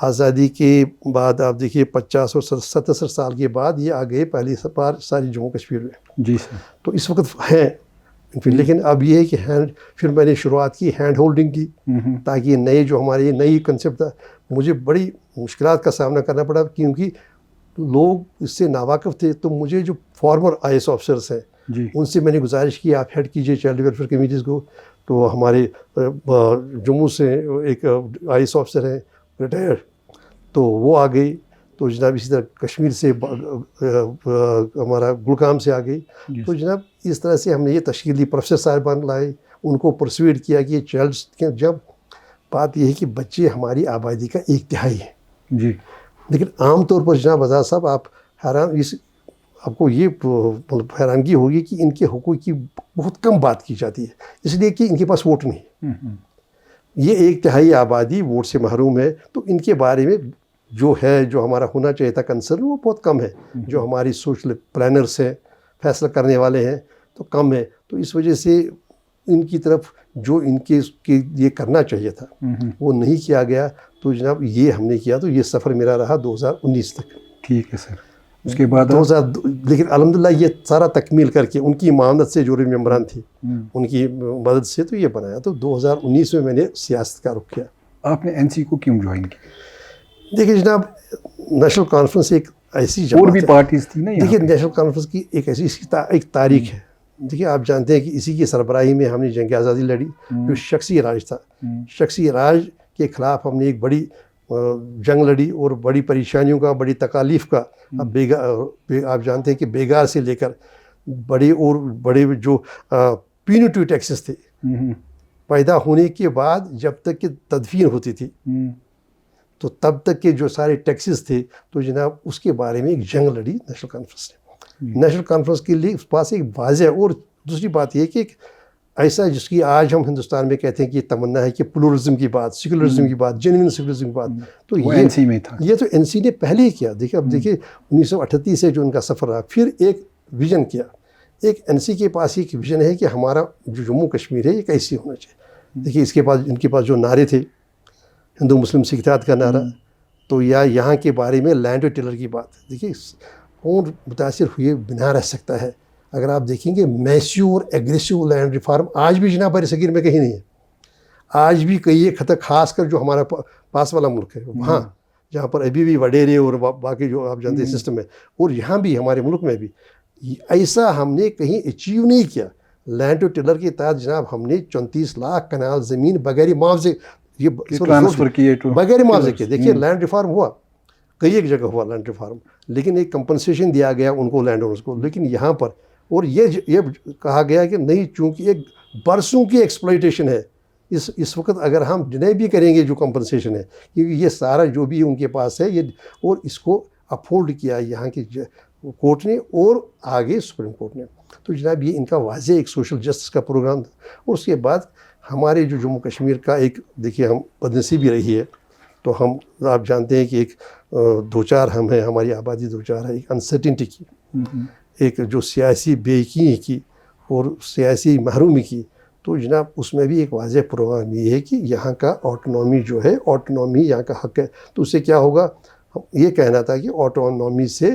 آزادی کے بعد آپ دیکھیے 50 اور 77 سال کے بعد یہ آ گئے پہلی بار ساری جموں کشمیر میں. جی سر. تو اس وقت ہیں لیکن اب یہ ہے کہ پھر میں نے شروعات کی ہینڈ ہولڈنگ کی تاکہ یہ نئے جو ہمارے یہ نئی کنسیپٹ تھا. مجھے بڑی مشکلات کا سامنا کرنا پڑا کیونکہ لوگ اس سے ناواقف تھے. تو مجھے جو فارمر آئی ایس آفیسرس ہیں ان سے میں نے گزارش کی آپ ہیڈ کیجئے چائلڈ ویلفیئر کمیٹیز کو. تو ہمارے جموں سے ایک آئی ایس آفیسر ہیں ریٹائرڈ تو وہ آ گئی. تو جناب اسی طرح کشمیر سے ہمارا گڑگام سے آ گئی. تو جناب اس طرح سے ہم نے یہ تشکیل دی. پروفیسر صاحبان لائے, ان کو پرسویٹ کیا کہ یہ چائلڈ, جب بات یہ ہے کہ بچے ہماری آبادی کا 1/3 ہے جی, لیکن عام طور پر جناب آزاد صاحب آپ آپ کو یہ حیرانگی ہوگی کہ ان کے حقوق کی بہت کم بات کی جاتی ہے, اس لیے کہ ان کے پاس ووٹ نہیں. یہ 1/3 آبادی ووٹ سے محروم ہے. تو ان کے بارے میں جو ہے, جو ہمارا ہونا چاہیے تھا کنسرن, وہ بہت کم ہے. جو ہماری سوشل پلانرس ہیں, فیصلہ کرنے والے ہیں, تو کم ہے. تو اس وجہ سے ان کی طرف جو ان کے یہ کرنا چاہیے تھا وہ نہیں کیا گیا. تو جناب یہ ہم نے کیا. تو یہ سفر میرا رہا 2019 تک. ٹھیک ہے سر. اس کے بعد لیکن الحمدللہ یہ سارا تکمیل کر کے ان کی معاونت سے جو ممبران تھے ان کی مدد سے تو یہ بنایا. تو 2019 میں نے سیاست کا رخ کیا. آپ نے این سی کو کیوں جوائن کیا؟ دیکھیے جناب, نیشنل کانفرنس ایک ایسی اور بھی پارٹیز تھی نا. دیکھیے نیشنل کانفرنس کی ایک ایسی ایک تاریخ ہے. دیکھیے آپ جانتے ہیں کہ اسی کی سربراہی میں ہم نے جنگ آزادی لڑی جو شخصی راج تھا. شخصی راج کے خلاف ہم نے ایک بڑی جنگ لڑی اور بڑی پریشانیوں کا, بڑی تکالیف کا. اب آپ جانتے ہیں کہ بیگار سے لے کر بڑے جو پینیٹیو ٹیکسز تھے پیدا ہونے کے بعد جب تک کہ تدفین ہوتی تھی تو تب تک کے جو سارے ٹیکسز تھے, تو جناب اس کے بارے میں ایک جنگ لڑی نیشنل کانفرنس نے. نیشنل کانفرنس کے لیے اس پاس ایک واضح, اور دوسری بات یہ کہ ایک ایسا جس کی آج ہم ہندوستان میں کہتے ہیں کہ یہ تمنا ہے کہ پلورلزم کی بات, سیکولرزم کی بات, جینوئن سیکولرزم کی بات, تو یہ این سی میں تھا. یہ تو این سی نے پہلے ہی کیا. دیکھیے اب دیکھیے 1938 سے جو ان کا سفر رہا, پھر ایک ویژن کیا. ایک این سی کے پاس ایک ویژن ہے کہ ہمارا جو جموں کشمیر ہے یہ کیسی ہونا چاہیے. دیکھیے اس کے پاس ان کے پاس جو نعرے تھے, ہندو مسلم سکھ اتحاد کا نعرہ, تو یا یہاں کے بارے میں لینڈ ٹیلر کی بات. دیکھیے کون متاثر ہوئے بنا رہ سکتا ہے. اگر آپ دیکھیں گے میسیور ایگریسو لینڈ ریفارم آج بھی جناب بر صغیر میں کہیں نہیں ہے. آج بھی کئی ایک خطہ, خاص کر جو ہمارا پاس والا ملک ہے وہاں جہاں پر ابھی بھی وڈیرے اور باقی جو آپ جانتے ہیں سسٹم ہے, اور یہاں بھی ہمارے ملک میں بھی ایسا ہم نے کہیں اچیو نہیں کیا. لینڈ ٹیلر کے تحت جناب ہم نے 34 لاکھ کنال زمین بغیر معاوضے بغیر معاوضے کے. دیکھیے لینڈ ریفارم ہوا, کئی ایک جگہ ہوا لینڈ ریفارم, لیکن ایک کمپنسیشن دیا گیا ان کو, لینڈ اونرز کو. لیکن یہاں پر اور یہ کہا گیا کہ نہیں, چونکہ ایک برسوں کی ایکسپلائٹیشن ہے اس وقت, اگر ہم ڈینائی بھی کریں گے جو کمپنسیشن ہے, کیونکہ یہ سارا جو بھی ان کے پاس ہے یہ, اور اس کو افورڈ کیا یہاں کی کورٹ نے اور آگے سپریم کورٹ نے. تو جناب یہ ان کا واضح ایک سوشل جسٹس کا پروگرام تھا. اور اس کے بعد ہمارے جو جموں کشمیر کا ایک دیکھیے ہم بدنصیبی رہی ہے, تو ہم آپ جانتے ہیں کہ ایک دوچار ہم ہیں, ہماری آبادی دوچار ہے ایک انسرٹنٹی کی, ایک جو سیاسی بے یقینی کی اور سیاسی محرومی کی. تو جناب اس میں بھی ایک واضح پروگرام یہ ہے کہ یہاں کا آٹونومی جو ہے, آٹونومی یہاں کا حق ہے. تو اس سے کیا ہوگا, یہ کہنا تھا کہ آٹونومی سے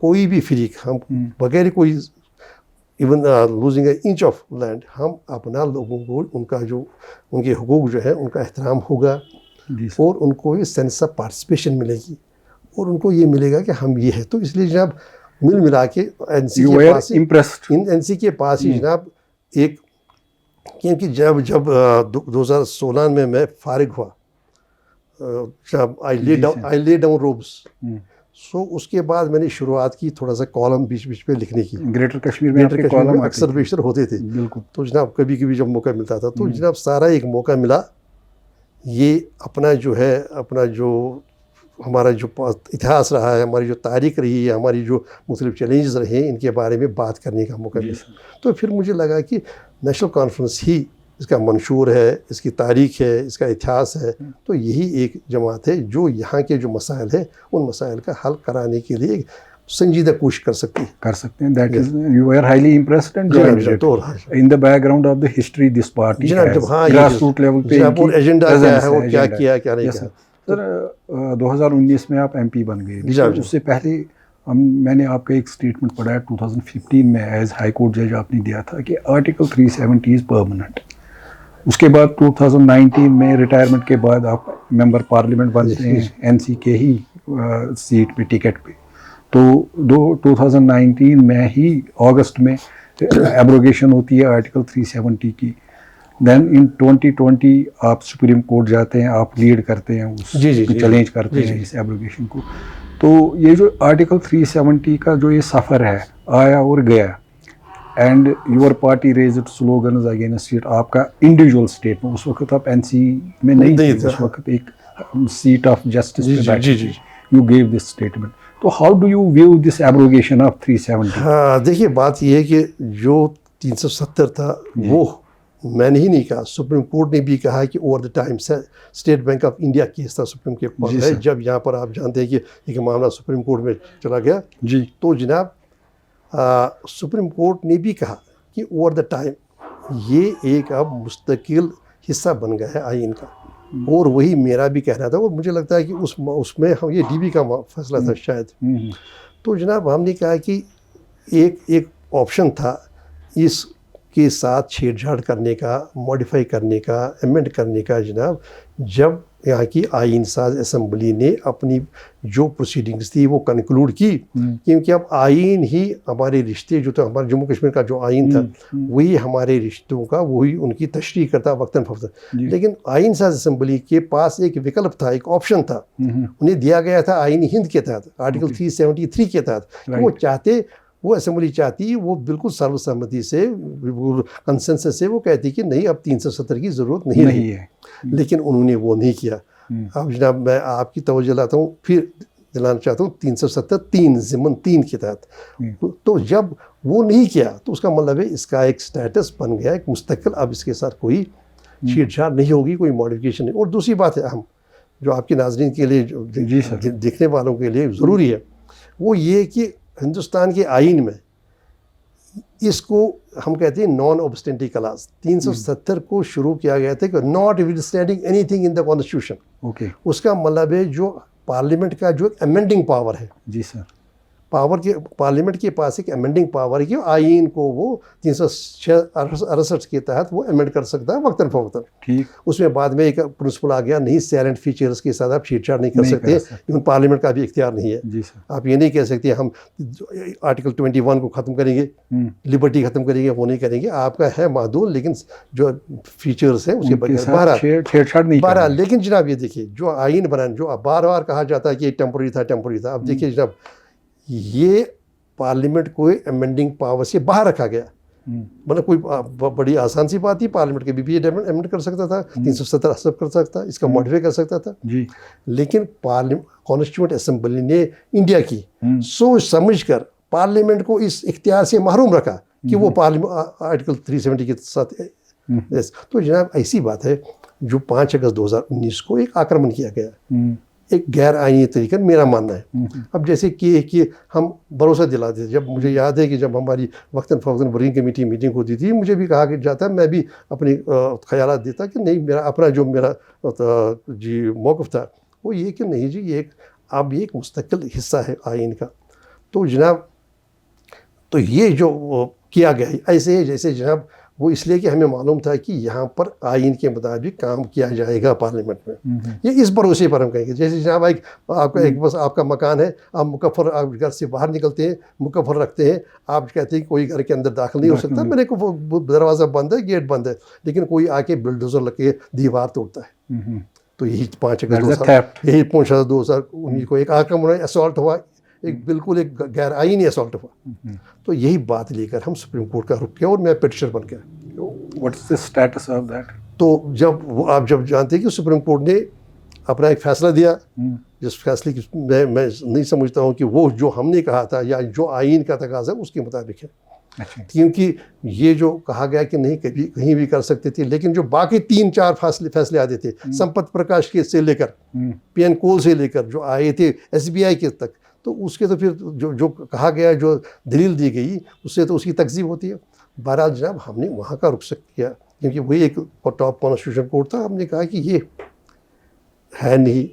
کوئی بھی فریق, ہم بغیر کوئی even losing a inch of land, ہم اپنا لوگوں کو ان کا جو ان کے حقوق جو ہے ان کا احترام ہوگا, اور ان کو یہ سینس آف پارٹیسپیشن ملے گی, اور ان کو یہ ملے گا کہ ہم یہ ہے. تو اس لیے جناب مل ملا کے این سی کے پاس ہی جناب ایک, کیونکہ جب 2016 میں فارغ ہوا, جب آئی لے ڈاؤن روبس, سو اس کے بعد میں نے شروعات کی تھوڑا سا کالم بیچ پہ لکھنے کی. گریٹر کشمیر میں اکثر بیشتر ہوتے تھے. تو جناب کبھی جب موقع ملتا تھا, تو جناب سارا ایک موقع ملا یہ اپنا جو ہے, اپنا جو ہمارا جو اتہاس رہا ہے, ہماری جو تاریخ رہی ہے, ہماری جو مختلف چیلنجز رہے ہیں, ان کے بارے میں بات کرنے کا موقع ملا. تو پھر مجھے لگا کہ نیشنل کانفرنس ہی اس کا منشور ہے, اس کی تاریخ ہے, اس کا اتہاس ہے. تو یہی ایک جماعت ہے جو یہاں کے جو مسائل ہیں ان مسائل کا حل کرانے کے لیے سنجیدہ کوشش کر سکتے ہیں. That is, you were highly impressed and joined it. In the background of the history this party has grassroots level پہ ایجنڈا کیا ہے اور کیا نہیں کیا. سر 2019 میں آپ MP بن گئے، اس سے پہلے میں نے آپ کا ایک اسٹیٹمنٹ پڑھا ہے 2015 میں ایز ہائی کورٹ جج آپ نے دیا تھا کہ آرٹیکل 370 از پرماننٹ. اس کے بعد 2019 میں ریٹائرمنٹ کے بعد آپ ممبر پارلیمنٹ بنتے ہیں NC کے ہی سیٹ پہ ٹکٹ پہ. تو 2019 میں ہی اگست میں ایبروگیشن ہوتی ہے آرٹیکل 370 کی. دین ان 2020 آپ سپریم کورٹ جاتے ہیں، آپ لیڈ کرتے ہیں اس چیلنج کرتے ہیں اس ایبروگیشن کو. تو یہ جو آرٹیکل 370 کا جو یہ سفر ہے آیا اور گیا، and your party raised slogans against it. آپ کا انڈیویجول اسٹیٹ میں اس وقت آپ NC میں نہیں تھے، اس وقت ایک سیٹ آف جسٹس پہ بیٹھے تھے. You gave this statement. تو how do you view this abrogation of 370؟ ہاں دیکھیے بات یہ ہے کہ جو 370 تھا وہ میں نے ہی نہیں کہا، سپریم کورٹ نے بھی کہا کہ over the time state bank of India case تھا سپریم کے پاس ہے. جب یہاں پر آپ جانتے ہیں کہ ایک معاملہ سپریم کورٹ میں چلا گیا تو جناب سپریم کورٹ نے بھی کہا کہ اوور دا ٹائم یہ ایک اب مستقل حصہ بن گیا ہے آئین کا. اور وہی میرا بھی کہنا تھا، اور مجھے لگتا ہے کہ اس میں یہ DB کا فیصلہ تھا شاید. تو جناب ہم نے کہا کہ ایک آپشن تھا اس کے ساتھ چھیڑ چھاڑ کرنے کا، ماڈیفائی کرنے کا، ایمنڈ کرنے کا جناب، جب یہاں کی آئین ساز اسمبلی نے اپنی جو پروسیڈنگز تھی وہ کنکلوڈ کی. کیونکہ اب آئین ہی ہمارے رشتے جو تھا، ہمارے جموں کشمیر کا جو آئین تھا وہی ہمارے رشتوں کا، وہی ان کی تشریح کرتا وقتاً فوقتاً. لیکن آئین ساز اسمبلی کے پاس ایک وکلپ تھا، ایک آپشن تھا، انہیں دیا گیا تھا آئین ہند کے تحت، آرٹیکل 373 کے تحت. وہ چاہتے، وہ اسمبلی چاہتی، وہ بالکل سرو سہمتی سے، کنسنسس سے وہ کہتی کہ نہیں اب 370 کی ضرورت نہیں ہے. لیکن انہوں نے وہ نہیں کیا. اب جناب میں آپ کی توجہ لاتا ہوں، پھر دلانا چاہتا ہوں 370 ضمن 3 کے تحت. تو جب وہ نہیں کیا تو اس کا مطلب ہے اس کا ایک سٹیٹس بن گیا ایک مستقل، اب اس کے ساتھ کوئی چھیڑ چھاڑ نہیں ہوگی، کوئی ماڈیفکیشن نہیں. اور دوسری بات ہے اہم جو آپ کے ناظرین کے لیے، دیکھنے والوں کے لیے ضروری ہے، وہ یہ کہ ہندوستان کے آئین میں اس کو ہم کہتے ہیں نان اوبسٹینٹی کلاس 370 کو شروع کیا گیا تھا کہ notwithstanding anything in the constitution. اس کا مطلب ہے جو پارلیمنٹ کا جو امینڈنگ پاور ہے، جی سر، پاور کے پارلیمنٹ کے پاس ایک امینڈنگ پاور ہے کہ آئین کو وہ 368 کے تحت وہ امینڈ کر سکتا ہے وقتاً فوقتاً. اس میں بعد میں ایک پرنسپل آ گیا، نہیں سائلنٹ فیچرز کے ساتھ آپ چھیڑ چھاڑ نہیں کر سکتے، لیکن پارلیمنٹ کا بھی اختیار نہیں ہے. آپ یہ نہیں کہہ سکتے ہم آرٹیکل 21 کو ختم کریں گے، لبرٹی ختم کریں گے، وہ نہیں کریں گے. آپ کا ہے معدول، لیکن جو فیچرز ہیں اس کے بغیر بہرحال. لیکن جناب یہ دیکھیے جو آئین بنانا، جو بار بار کہا جاتا ہے کہ یہ ٹیمپرری تھا، اب دیکھیے جناب یہ پارلیمنٹ کو ایمنڈنگ پاور سے باہر رکھا گیا. مطلب کوئی بڑی آسان سی بات تھی، پارلیمنٹ کے بھی ایمنڈ کر سکتا تھا، 370 حسب کر سکتا، اس کا ماڈیفائی کر سکتا تھا. لیکن کانسٹیٹیوئنٹ اسمبلی نے انڈیا کی سوچ سمجھ کر پارلیمنٹ کو اس اختیار سے محروم رکھا کہ وہ آرٹیکل 370 کے ساتھ. تو جناب ایسی بات ہے جو 5 اگست 2019 کو ایک آکرمن کیا گیا، ایک غیر آئینی طریقہ، میرا ماننا ہے. اب جیسے کہ ہم بھروسہ دلاتے تھے، جب مجھے یاد ہے کہ جب ہماری وقتاً فوقتاً ورکنگ کمیٹی میٹنگ ہوتی تھی، مجھے بھی کہا کہ جاتا میں بھی اپنی خیالات دیتا کہ نہیں، میرا اپنا جو میرا موقف تھا وہ یہ کہ نہیں جی یہ اب یہ ایک مستقل حصہ ہے آئین کا. تو جناب تو یہ جو کیا گیا ایسے ہے جیسے جناب وہ اس لیے کہ ہمیں معلوم تھا کہ یہاں پر آئین کے مطابق کام کیا جائے گا پارلیمنٹ میں. یہ اس بھروسے پر ہم کہیں گے جیسے جناب آپ کا ایک بس آپ کا مکان ہے، آپ مکفر، آپ گھر سے باہر نکلتے ہیں مکفر رکھتے ہیں، آپ کہتے ہیں کہ کوئی گھر کے اندر داخل نہیں ہو سکتا، میرے کو دروازہ بند ہے، گیٹ بند ہے، لیکن کوئی آ کے بلڈوزر لگ کے دیوار توڑتا ہے. تو یہی 5 اگست یہی 5 اگست 2019 کو ایک آکرمن اسالٹ ہوا، ایک بالکل ایک غیر آئینی اسالٹ ہوا. تو یہی بات لے کر ہم سپریم کورٹ کا رخ کیا اور میں پٹیشنر بن گیا. What is the status of that? تو آپ جب جانتے ہیں کہ سپریم کورٹ نے اپنا ایک فیصلہ دیا، جس فیصلے کی میں نہیں سمجھتا ہوں کہ وہ جو ہم نے کہا تھا یا جو آئین کا تقاضا اس کے مطابق ہے. کیونکہ یہ جو کہا گیا کہ نہیں کبھی کہیں بھی کر سکتے تھے، لیکن جو باقی 3-4 فیصلے آتے تھے، سمپت پرکاش کے سے لے کر PN کول سے لے کر جو آئے تھے SBI کے تک، تو اس کے تو پھر جو کہا گیا، جو دلیل دی گئی، اس سے تو اس کی تکذیب ہوتی ہے. بہرحال جناب ہم نے وہاں کا رخ کیا کیونکہ وہی ایک ٹاپ کانسٹیٹیوشن کورٹ تھا. ہم نے کہا کہ یہ ہے نہیں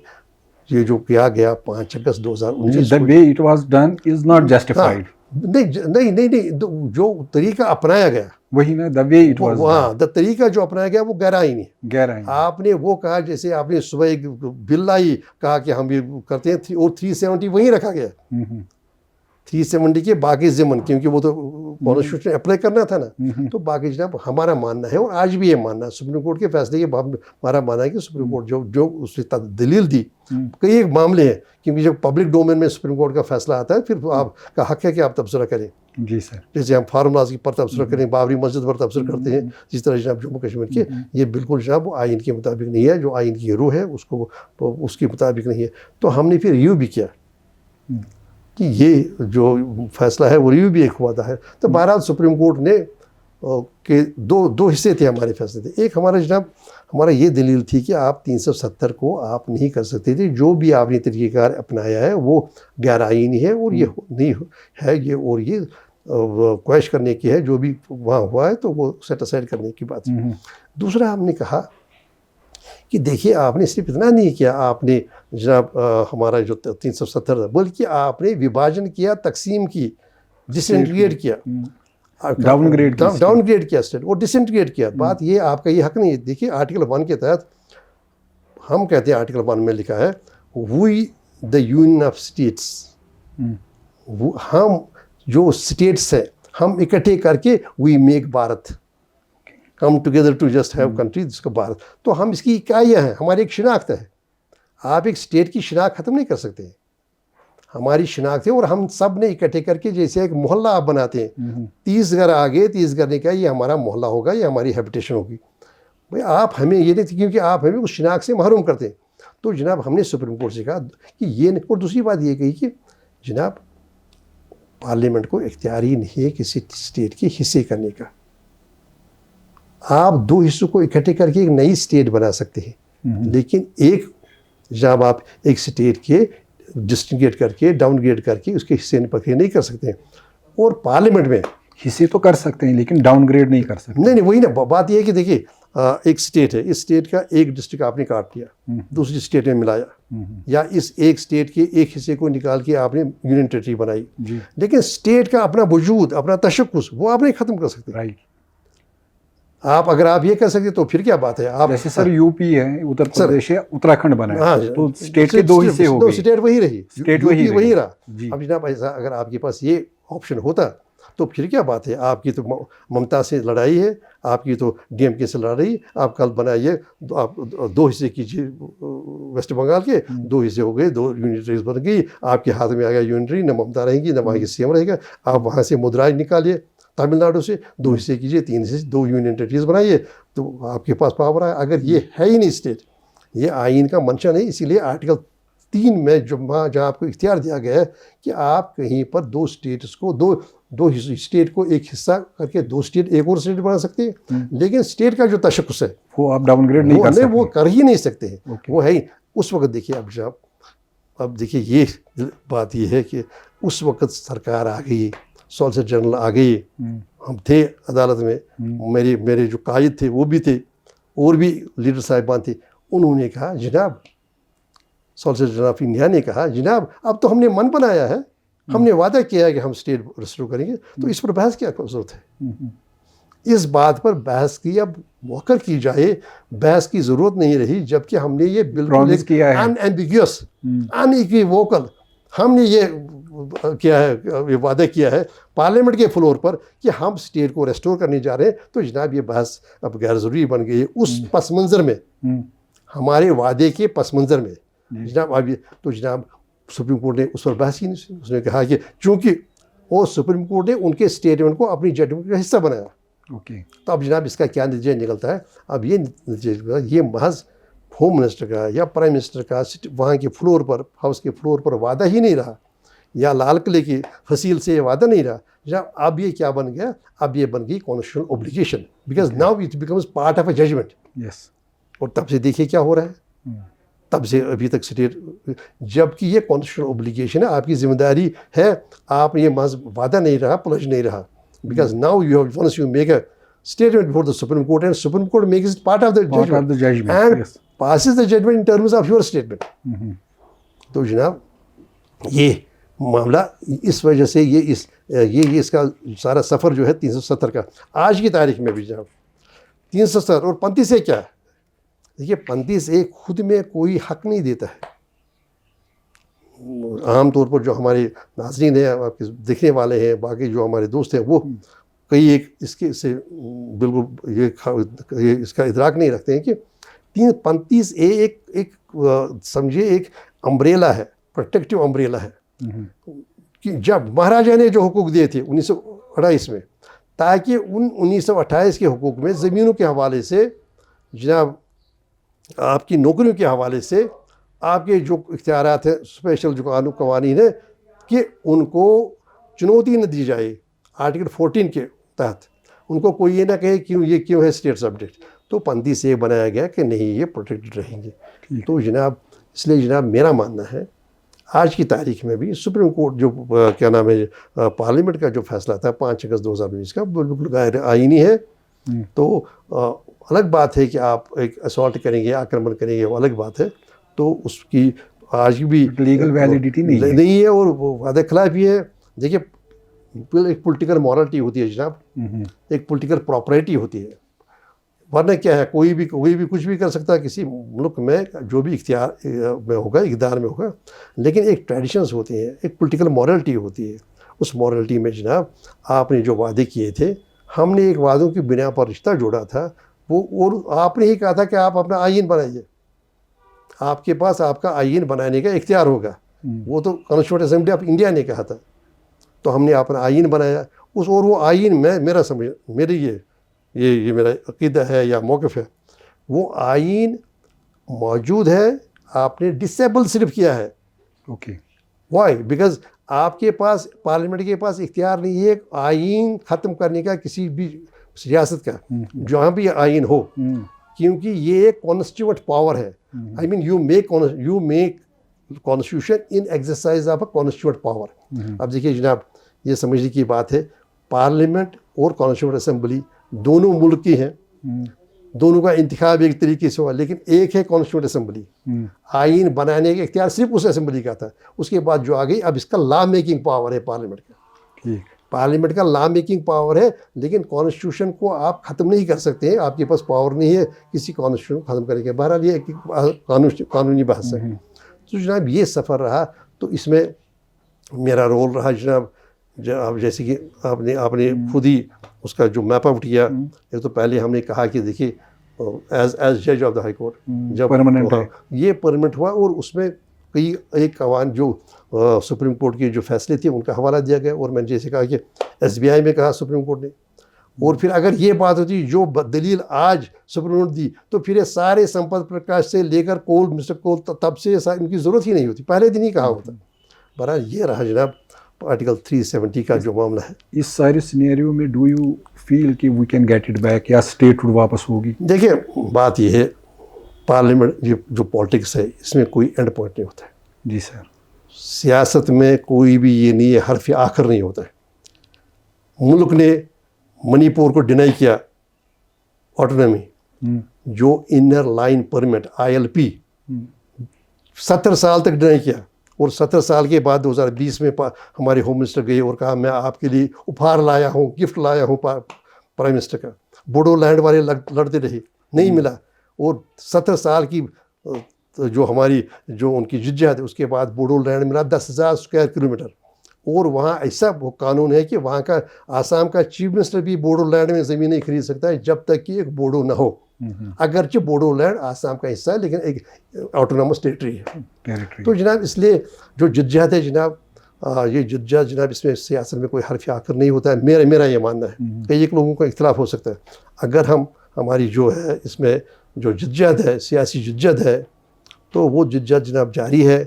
یہ جو کیا گیا 5 اگست 2019 the way it was done is not justified. نہیں جو طریقہ اپنایا گیا وہی نا the way it was done. طریقہ جو اپنایا گیا وہ غیر آئینی ہے. غیر آئینی. آپ نے وہ کہا جیسے آپ نے صبح ایک بل آئی کہا کہ ہم یہ کرتے ہیں اور 370 وہیں رکھا گیا. 370 کے باقی ضمن کیونکہ وہ تو کانسٹیٹیوشن اپلائی کرنا تھا نا, تو باقی جناب ہمارا ماننا ہے اور آج بھی یہ ماننا ہے سپریم کورٹ کے فیصلے کے بعد ہمارا ماننا ہے کہ سپریم کورٹ جو اس نے دلیل دی, کئی ایک معاملے ہیں کیونکہ جب پبلک ڈومین میں سپریم کورٹ کا فیصلہ آتا ہے پھر آپ کا حق ہے کہ آپ تبصرہ کریں. جی سر. جیسے ہم فارمولاز پر تبصرہ کریں, بابری مسجد پر تبصرہ کرتے ہیں, جس طرح جناب جموں کشمیر کے یہ بالکل جناب وہ آئین کے مطابق نہیں ہے, جو آئین کی روح ہے اس کے مطابق نہیں ہے. تو ہم نے پھر ریویو بھی کیا کہ یہ جو فیصلہ ہے وہ ریویو بھی ایک ہوا ہے. تو بہرحال سپریم کورٹ نے کہ دو حصے تھے ہمارے فیصلے تھے. ایک ہمارا جناب ہمارا یہ دلیل تھی کہ آپ 370 کو آپ نہیں کر سکتے تھے, جو بھی آپ نے طریقہ کار اپنایا ہے وہ غیر آئینی ہے اور یہ نہیں ہے, یہ اور یہ کوشش کرنے کی ہے, جو بھی وہاں ہوا ہے تو وہ سیٹ اسائڈ کرنے کی بات ہے. دوسرا ہم نے کہا کہ دیکھیے آپ نے صرف اتنا نہیں کیا, آپ نے جناب ہمارا جو 370 بلکہ آپ نے وبھاجن کیا, تقسیم کی, ڈسنٹیگریٹ کیا, ڈاؤن گریڈ کیا اسٹیٹ اور ڈسنٹیگریٹ کیا. بات یہ آپ کا یہ حق نہیں ہے. دیکھیے آرٹیکل 1 کے تحت ہم کہتے ہیں, آرٹیکل 1 میں لکھا ہے we the union of states, ہم جو اسٹیٹس ہیں ہم اکٹھے کر کے we make Bharat, come together to just have country, جس کا بھارت. تو ہم اس کی اکائیاں ہیں, ہماری ایک شناخت ہے. آپ ایک اسٹیٹ کی شناخت ختم نہیں کر سکتے, ہماری شناخت ہے. اور ہم سب نے اکٹھے کر کے جیسے ایک محلہ آپ بناتے ہیں, 30 گھر آگے 30 گھر نے کہا یہ ہمارا محلہ ہوگا, یہ ہماری ہیبیٹیشن ہوگی. بھائی آپ ہمیں یہ نہیں تھی کیونکہ آپ ہمیں اس شناخت سے محروم کرتے ہیں. تو جناب ہم نے سپریم کورٹ سے کہا کہ یہ نہیں. اور دوسری بات یہ کہی کہ جناب پارلیمنٹ کو اختیار ہی نہیں ہے کسی اسٹیٹ کے حصے کرنے کا. آپ 2 حصوں کو اکٹھے کر کے ایک نئی اسٹیٹ بنا سکتے ہیں, لیکن ایک جب آپ ایک اسٹیٹ کے ڈسٹنگیٹ کر کے ڈاؤن گریڈ کر کے اس کے حصے پکڑے نہیں کر سکتے. اور پارلیمنٹ میں حصے تو کر سکتے ہیں لیکن ڈاؤن گریڈ نہیں کر سکتے. نہیں وہی نا بات یہ ہے کہ دیکھیے ایک اسٹیٹ ہے, اس اسٹیٹ کا ایک ڈسٹرکٹ آپ نے کاٹ دیا, دوسری اسٹیٹ میں ملایا, یا اس ایک اسٹیٹ کے ایک حصے کو نکال کے آپ نے یونین ٹیریٹری بنائی, لیکن اسٹیٹ کا اپنا وجود, اپنا تشخص وہ آپ نہیں ختم کر سکتے. رائٹ. آپ اگر آپ یہ کر سکتے تو پھر کیا بات ہے. آپ جیسے سر یو پی ہے, اتر پردیش ہے, اتراکھنڈ بنا ہے, تو اسٹیٹ کے 2 حصے ہو گئے, اسٹیٹ وہی رہی, اسٹیٹ وہی رہا. اب جناب ایسا اگر آپ کے پاس یہ آپشن ہوتا تو پھر کیا بات ہے. آپ کی تو ممتا سے لڑائی ہے, آپ کی تو ڈی ایم کے سے لڑ رہی, آپ کل بنائیے, آپ 2 حصے کیجیے ویسٹ بنگال کے, 2 حصے ہو گئے, 2 یونٹریز بن گئی, آپ کے ہاتھ میں آ گیا یونٹری, نہ ممتا رہیں گی نہ وہاں کی سی ایم رہے گا. آپ وہاں سے مدراج نکالیے تمل ناڈو سے, 2 حصے کیجیے, 3 حصے, 2 یونین ٹیریٹریز بنائیے, تو آپ کے پاس پاور ہے. اگر یہ ہے ہی نہیں اسٹیٹ, یہ آئین کا منشا نہیں, اسی لیے آرٹیکل 3 میں جہاں آپ کو اختیار دیا گیا ہے کہ آپ کہیں پر 2 اسٹیٹس کو دو اسٹیٹ کو ایک حصہ کر کے 2 اسٹیٹ ایک اور اسٹیٹ بنا سکتے ہیں, لیکن اسٹیٹ کا جو تشخص ہے وہ آپ ڈاؤن گریڈ نہیں کر سکتے, وہ کر ہی نہیں سکتے ہیں. وہ ہے ہی اس وقت. دیکھیے اب جب اب دیکھیے یہ بات یہ ہے کہ اس وقت سرکار آ گئی, سالیسیٹر جنرل آ گئی, ہم تھے عدالت میں, میرے جو قائد تھے وہ بھی تھے, اور بھی لیڈر صاحبان تھے. انہوں نے کہا جناب, سالیسیٹر جنرل آف انڈیا نے کہا جناب اب تو ہم نے من بنایا ہے, ہم نے وعدہ کیا ہے کہ ہم اسٹیٹ ریسٹور کریں گے, تو اس پر بحث کیا ضرورت ہے. اس بات پر بحث کی اب موقع کی جائے, بحث کی ضرورت نہیں رہی, جبکہ ہم نے یہ بالکل ان ایمبیگیوس ان ایکویوکل ہم نے یہ کیا ہے, یہ وعدہ کیا ہے پارلیمنٹ کے فلور پر کہ ہم اسٹیٹ کو ریسٹور کرنے جا رہے ہیں. تو جناب یہ بحث اب غیر ضروری بن گئی ہے اس پس منظر میں, ہمارے وعدے کے پس منظر میں. جناب اب تو جناب سپریم کورٹ نے اس پر بحث ہی نہیں, اس نے کہا کہ چونکہ وہ سپریم کورٹ نے ان کے اسٹیٹمنٹ کو اپنی ججمنٹ کا حصہ بنایا. تو اب جناب اس کا کیا نتیجہ نکلتا ہے؟ اب یہ نتیجہ یہ محض ہوم منسٹر کا یا پرائم منسٹر کا وہاں کے فلور پر, ہاؤس کے فلور پر وعدہ ہی نہیں رہا, یا لال قلعے کی فصیل سے یہ وعدہ نہیں رہا. جناب اب یہ کیا بن گیا, اب یہ بن گئی constitutional obligation, because now it becomes part of a judgment. اور تب سے دیکھیے کیا ہو رہا ہے, تب سے ابھی تک اسٹیٹ, جبکہ یہ کانسٹیٹیوشنل اوبلیگیشن ہے, آپ کی ذمہ داری ہے, آپ یہ محض وعدہ نہیں رہا, پلج نہیں رہا. Because now once you make a statement before the Supreme Court, and Supreme Court makes it part of the judgment, and passes the judgment in terms of your statement. تو جناب یہ معاملہ اس وجہ سے یہ اس کا سارا سفر جو ہے 370 کا آج کی تاریخ میں بھی جناب 370 اور 35 کیا ہے. دیکھیے 35 خود میں کوئی حق نہیں دیتا ہے. عام طور پر جو ہمارے ناظرین ہیں, آپ کے دیکھنے والے ہیں, باقی جو ہمارے دوست ہیں, وہ کئی ایک اس کے سے بالکل یہ اس کا ادراک نہیں رکھتے ہیں کہ 35 ایک سمجھے ایک امبریلا ہے, پروٹیکٹیو امبریلا ہے, کہ جب مہاراجا نے جو حقوق دیے تھے 1928 میں, تاکہ ان 1928 کے حقوق میں زمینوں کے حوالے سے جناب آپ کی نوکریوں کے حوالے سے آپ کے جو اختیارات ہیں, اسپیشل جو قوانین ہیں, کہ ان کو چنوتی نہ دی جائے آرٹیکل 14 کے تحت. ان کو کوئی یہ نہ کہے کیوں یہ کیوں ہے اسٹیٹ سبجیکٹ. تو 35 بنایا گیا کہ نہیں یہ پروٹیکٹڈ رہیں گے. تو جناب اس لیے جناب میرا ماننا ہے آج کی تاریخ میں بھی سپریم کورٹ جو کیا نام ہے پارلیمنٹ کا جو فیصلہ تھا 5 اگست 2019 کا بالکل غیر آئینی ہے. تو الگ بات ہے کہ آپ ایک اسالٹ کریں گے, آکرمن کریں گے, وہ الگ بات ہے. تو اس کی آج بھی لیگل ویلیڈیٹی نہیں ہے اور وعدہ خلاف بھی ہے. دیکھیے ایک پولیٹیکل مورلٹی ہوتی ہے جناب, ایک پولیٹیکل پراپرٹی ہوتی ہے. ورنہ کیا ہے, کوئی بھی کچھ بھی کر سکتا ہے کسی ملک میں جو بھی اختیار میں ہوگا, اقتدار میں ہوگا. لیکن ایک ٹریڈیشنز ہوتی ہیں, ایک پولیٹیکل مورلٹی ہوتی ہے. اس مورلٹی میں جناب آپ نے جو وعدے کیے تھے, ہم نے ایک وعدوں کی بنا پر رشتہ جوڑا تھا, وہ اور آپ نے ہی کہا تھا کہ آپ اپنا آئین بنائیے, آپ کے پاس آپ کا آئین بنانے کا اختیار ہوگا. وہ تو کانسٹیٹیوشن اسمبلی آف انڈیا نے کہا تھا. تو ہم نے اپنا آئین بنایا اور وہ آئین میں میری یہ میرا عقیدہ ہے یا موقف ہے, وہ آئین موجود ہے, آپ نے ڈسیبل صرف کیا ہے. Okay why? بیکاز آپ کے پاس پارلیمنٹ کے پاس اختیار نہیں ہے آئین ختم کرنے کا کسی بھی ریاست کا, جہاں بھی آئین ہو, کیونکہ یہ ایک کانسٹیٹیوٹ پاور ہے. I mean you make constitution in exercise of a constituent power. اب دیکھیے جناب یہ سمجھنے کی بات ہے, پارلیمنٹ اور کانسٹیٹیوٹ اسمبلی دونوں ملک کی ہیں, دونوں کا انتخاب ایک طریقے سے ہوا, لیکن ایک ہے کانسٹیٹیوٹ اسمبلی. آئین بنانے کا اختیار صرف اس اسمبلی کا تھا. اس کے بعد جو آ گئی, اب اس کا لا میکنگ پاور ہے پارلیمنٹ کا. پارلیمنٹ کا لا میکنگ پاور ہے, لیکن کانسٹیٹیوشن کو آپ ختم نہیں کر سکتے ہیں. آپ کے پاس پاور نہیں ہے کسی کانسٹیٹیوشن کو ختم کرنے کے. بہرحال یہ قانونی بحث ہے. تو جناب یہ سفر رہا, تو اس میں میرا رول رہا جناب جیسے کہ آپ نے خود ہی اس کا جو میپ آؤٹ کیا. ایک تو پہلے ہم نے کہا کہ دیکھیے ایز جج آف دا ہائی کورٹ جب یہ پرمنٹ ہوا, اور اس میں کئی ایک قوانین جو سپریم کورٹ کے جو فیصلے تھے ان کا حوالہ دیا گیا. اور میں نے جیسے کہا کہ SBI میں کہا سپریم کورٹ نے, اور پھر اگر یہ بات ہوتی جو دلیل آج سپریم کورٹ دی, تو پھر یہ سارے سمپت پرکاش سے لے کر مسٹر کول تب سے ان کی ضرورت ہی نہیں ہوتی, پہلے دن ہی کہا ہوتا. بہرحال یہ رہا جناب آرٹیکل 370 کا جو معاملہ ہے. اس سارے سینیریو میں ڈو یو فیل کہ we can get it back, یا اسٹیٹ ہوڈ واپس ہوگی؟ دیکھیے بات یہ ہے, پارلیمنٹ جو پالیٹکس ہے اس میں کوئی اینڈ پوائنٹ نہیں ہوتا ہے. جی سر. سیاست میں کوئی بھی یہ نہیں ہے حرف آخر نہیں ہوتا ہے. ملک نے منی پور کو ڈینائی کیا آٹونومی, جو انر لائن پرمٹ ILP 70 سال تک ڈینائی کیا, اور 70 سال کے بعد 2020 میں ہمارے ہوم منسٹر گئے اور کہا میں آپ کے لیے اپہار لایا ہوں, گفٹ لایا ہوں پرائم منسٹر کا. بوڈو لینڈ والے لڑتے رہے, نہیں ملا. اور 70 سال کی جو ہماری جو ان کی جدوجہد ہے, اس کے بعد بوڈو لینڈ ملا 10,000 اسکوائر کلومیٹر. اور وہاں ایسا وہ قانون ہے کہ وہاں کا آسام کا چیف منسٹر بھی بوڈو لینڈ میں زمین نہیں خرید سکتا ہے جب تک کہ ایک بوڈو نہ ہو. اگرچہ بوڈو لینڈ آسام کا حصہ ہے, لیکن ایک آٹونامس ٹیریٹری ہے. تو جناب اس لیے جو جدوجہد ہے جناب, یہ جدوجہد جناب اس میں سیاست میں کوئی حرف آخر نہیں ہوتا ہے. میرا یہ ماننا ہے. کئی ایک لوگوں کا اختلاف ہو سکتا ہے. اگر ہماری جو ہے اس میں جو جدوجہد ہے, سیاسی جدوجہد ہے, تو وہ جدوجہد جناب جاری ہے.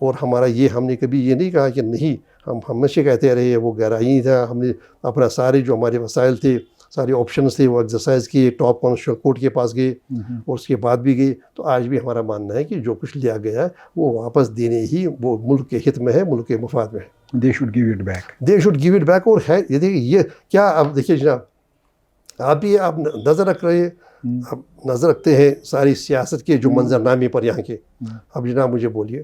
اور ہمارا ہم نے کبھی یہ نہیں کہا کہ نہیں, ہم ہمیشہ کہتے رہے وہ غیر آئینی تھا. ہم نے اپنا سارے جو ہمارے وسائل تھے, سارے آپشنز تھے, وہ ایکسرسائز کیے. ٹاپ کانسٹیٹیوشنل کورٹ کے پاس گئے اور اس کے بعد بھی گئے. تو آج بھی ہمارا ماننا ہے کہ جو کچھ لیا گیا ہے وہ واپس دینے ہی وہ ملک کے ہت میں ہے, ملک کے مفاد میں ہے. They should give it back. They should give it back. اور ہے یہ دیکھیے یہ کیا, اب دیکھیے جناب آپ نظر رکھ رہے ہیں, اب نظر رکھتے ہیں ساری سیاست کے جو منظر نامے پر یہاں کے. اب جناب مجھے بولیے,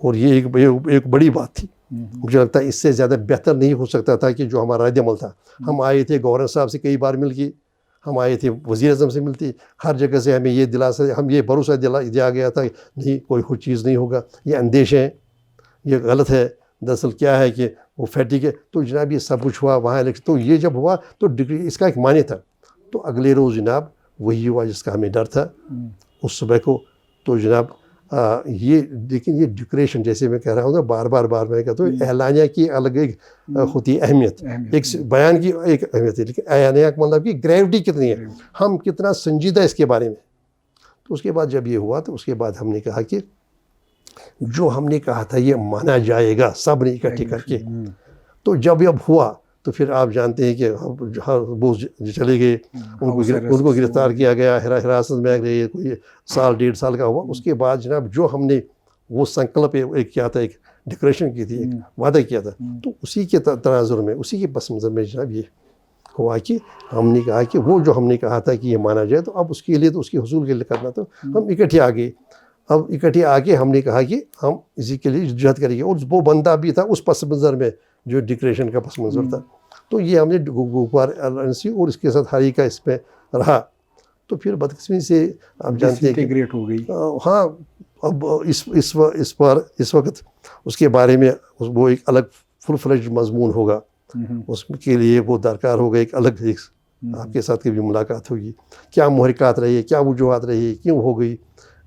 اور یہ ایک بڑی بات تھی. مجھے لگتا ہے اس سے زیادہ بہتر نہیں ہو سکتا تھا کہ جو ہمارا رد عمل تھا. ہم آئے تھے گورنر صاحب سے کئی بار مل کے, ہم آئے تھے وزیر اعظم سے ملتے, ہر جگہ سے ہمیں یہ دلاسا, ہم یہ بھروسہ دیا گیا تھا نہیں کوئی چیز نہیں ہوگا, یہ اندیشے ہیں, یہ غلط ہے. دراصل کیا ہے کہ وہ فیٹک ہے. تو جناب یہ سب کچھ ہوا وہاں الیکشن. تو یہ جب ہوا تو اس کا ایک معنی تھا. تو اگلے روز جناب وہی ہوا جس کا ہمیں ڈر تھا اس صبح کو. تو جناب یہ لیکن یہ ڈکریشن جیسے میں کہہ رہا ہوں نا بار میں کہتا ہوں, اعلانیہ کی الگ ایک ہوتی ہے اہمیت, ایک بیان کی ایک اہمیت ہے, لیکن اعلانیہ کا مطلب کہ گریوٹی کتنی ہے, ہم کتنا سنجیدہ اس کے بارے میں. تو اس کے بعد جب یہ ہوا تو اس کے بعد ہم نے کہا کہ جو ہم نے کہا تھا یہ مانا جائے گا سب نے اکٹھے کر کے. تو جب ہوا تو پھر آپ جانتے ہیں کہ وہ چلے گئے, ان کو گرفتار کیا گیا, حراست میں رہے, کوئی سال 1.5 سال کا ہوا. اس کے بعد جناب جو ہم نے وہ سنکلپ ایک کیا تھا, ایک ڈکریشن کی تھی, ایک وعدہ کیا تھا, تو اسی کے تناظر میں, اسی کے پس منظر میں جناب یہ ہوا کہ ہم نے کہا کہ وہ جو ہم نے کہا تھا کہ یہ مانا جائے تو اب اس کے لیے تو اس کے حصول کے لیے کرنا, تو ہم اکٹھے آ گئے. اب اکٹھے آ کے ہم نے کہا کہ ہم اسی کے لیے جہد کریں گے, اور وہ بندہ بھی تھا اس پس منظر میں جو ڈکریشن کا پس منظر تھا. تو یہ ہم نے گوپار الائنس اور اس کے ساتھ ہری کا اس میں رہا. تو پھر بدقسمی سے آپ جانتے ہیں کہ ہو گئی. ہاں اب اس وقت اس کے بارے میں وہ ایک الگ فل فلیجڈ مضمون ہوگا, اس کے لیے وہ درکار ہوگا ایک الگ آپ کے ساتھ کبھی ملاقات ہوگی, کیا محرکات رہی, کیا وجوہات رہی, کیوں ہو گئی.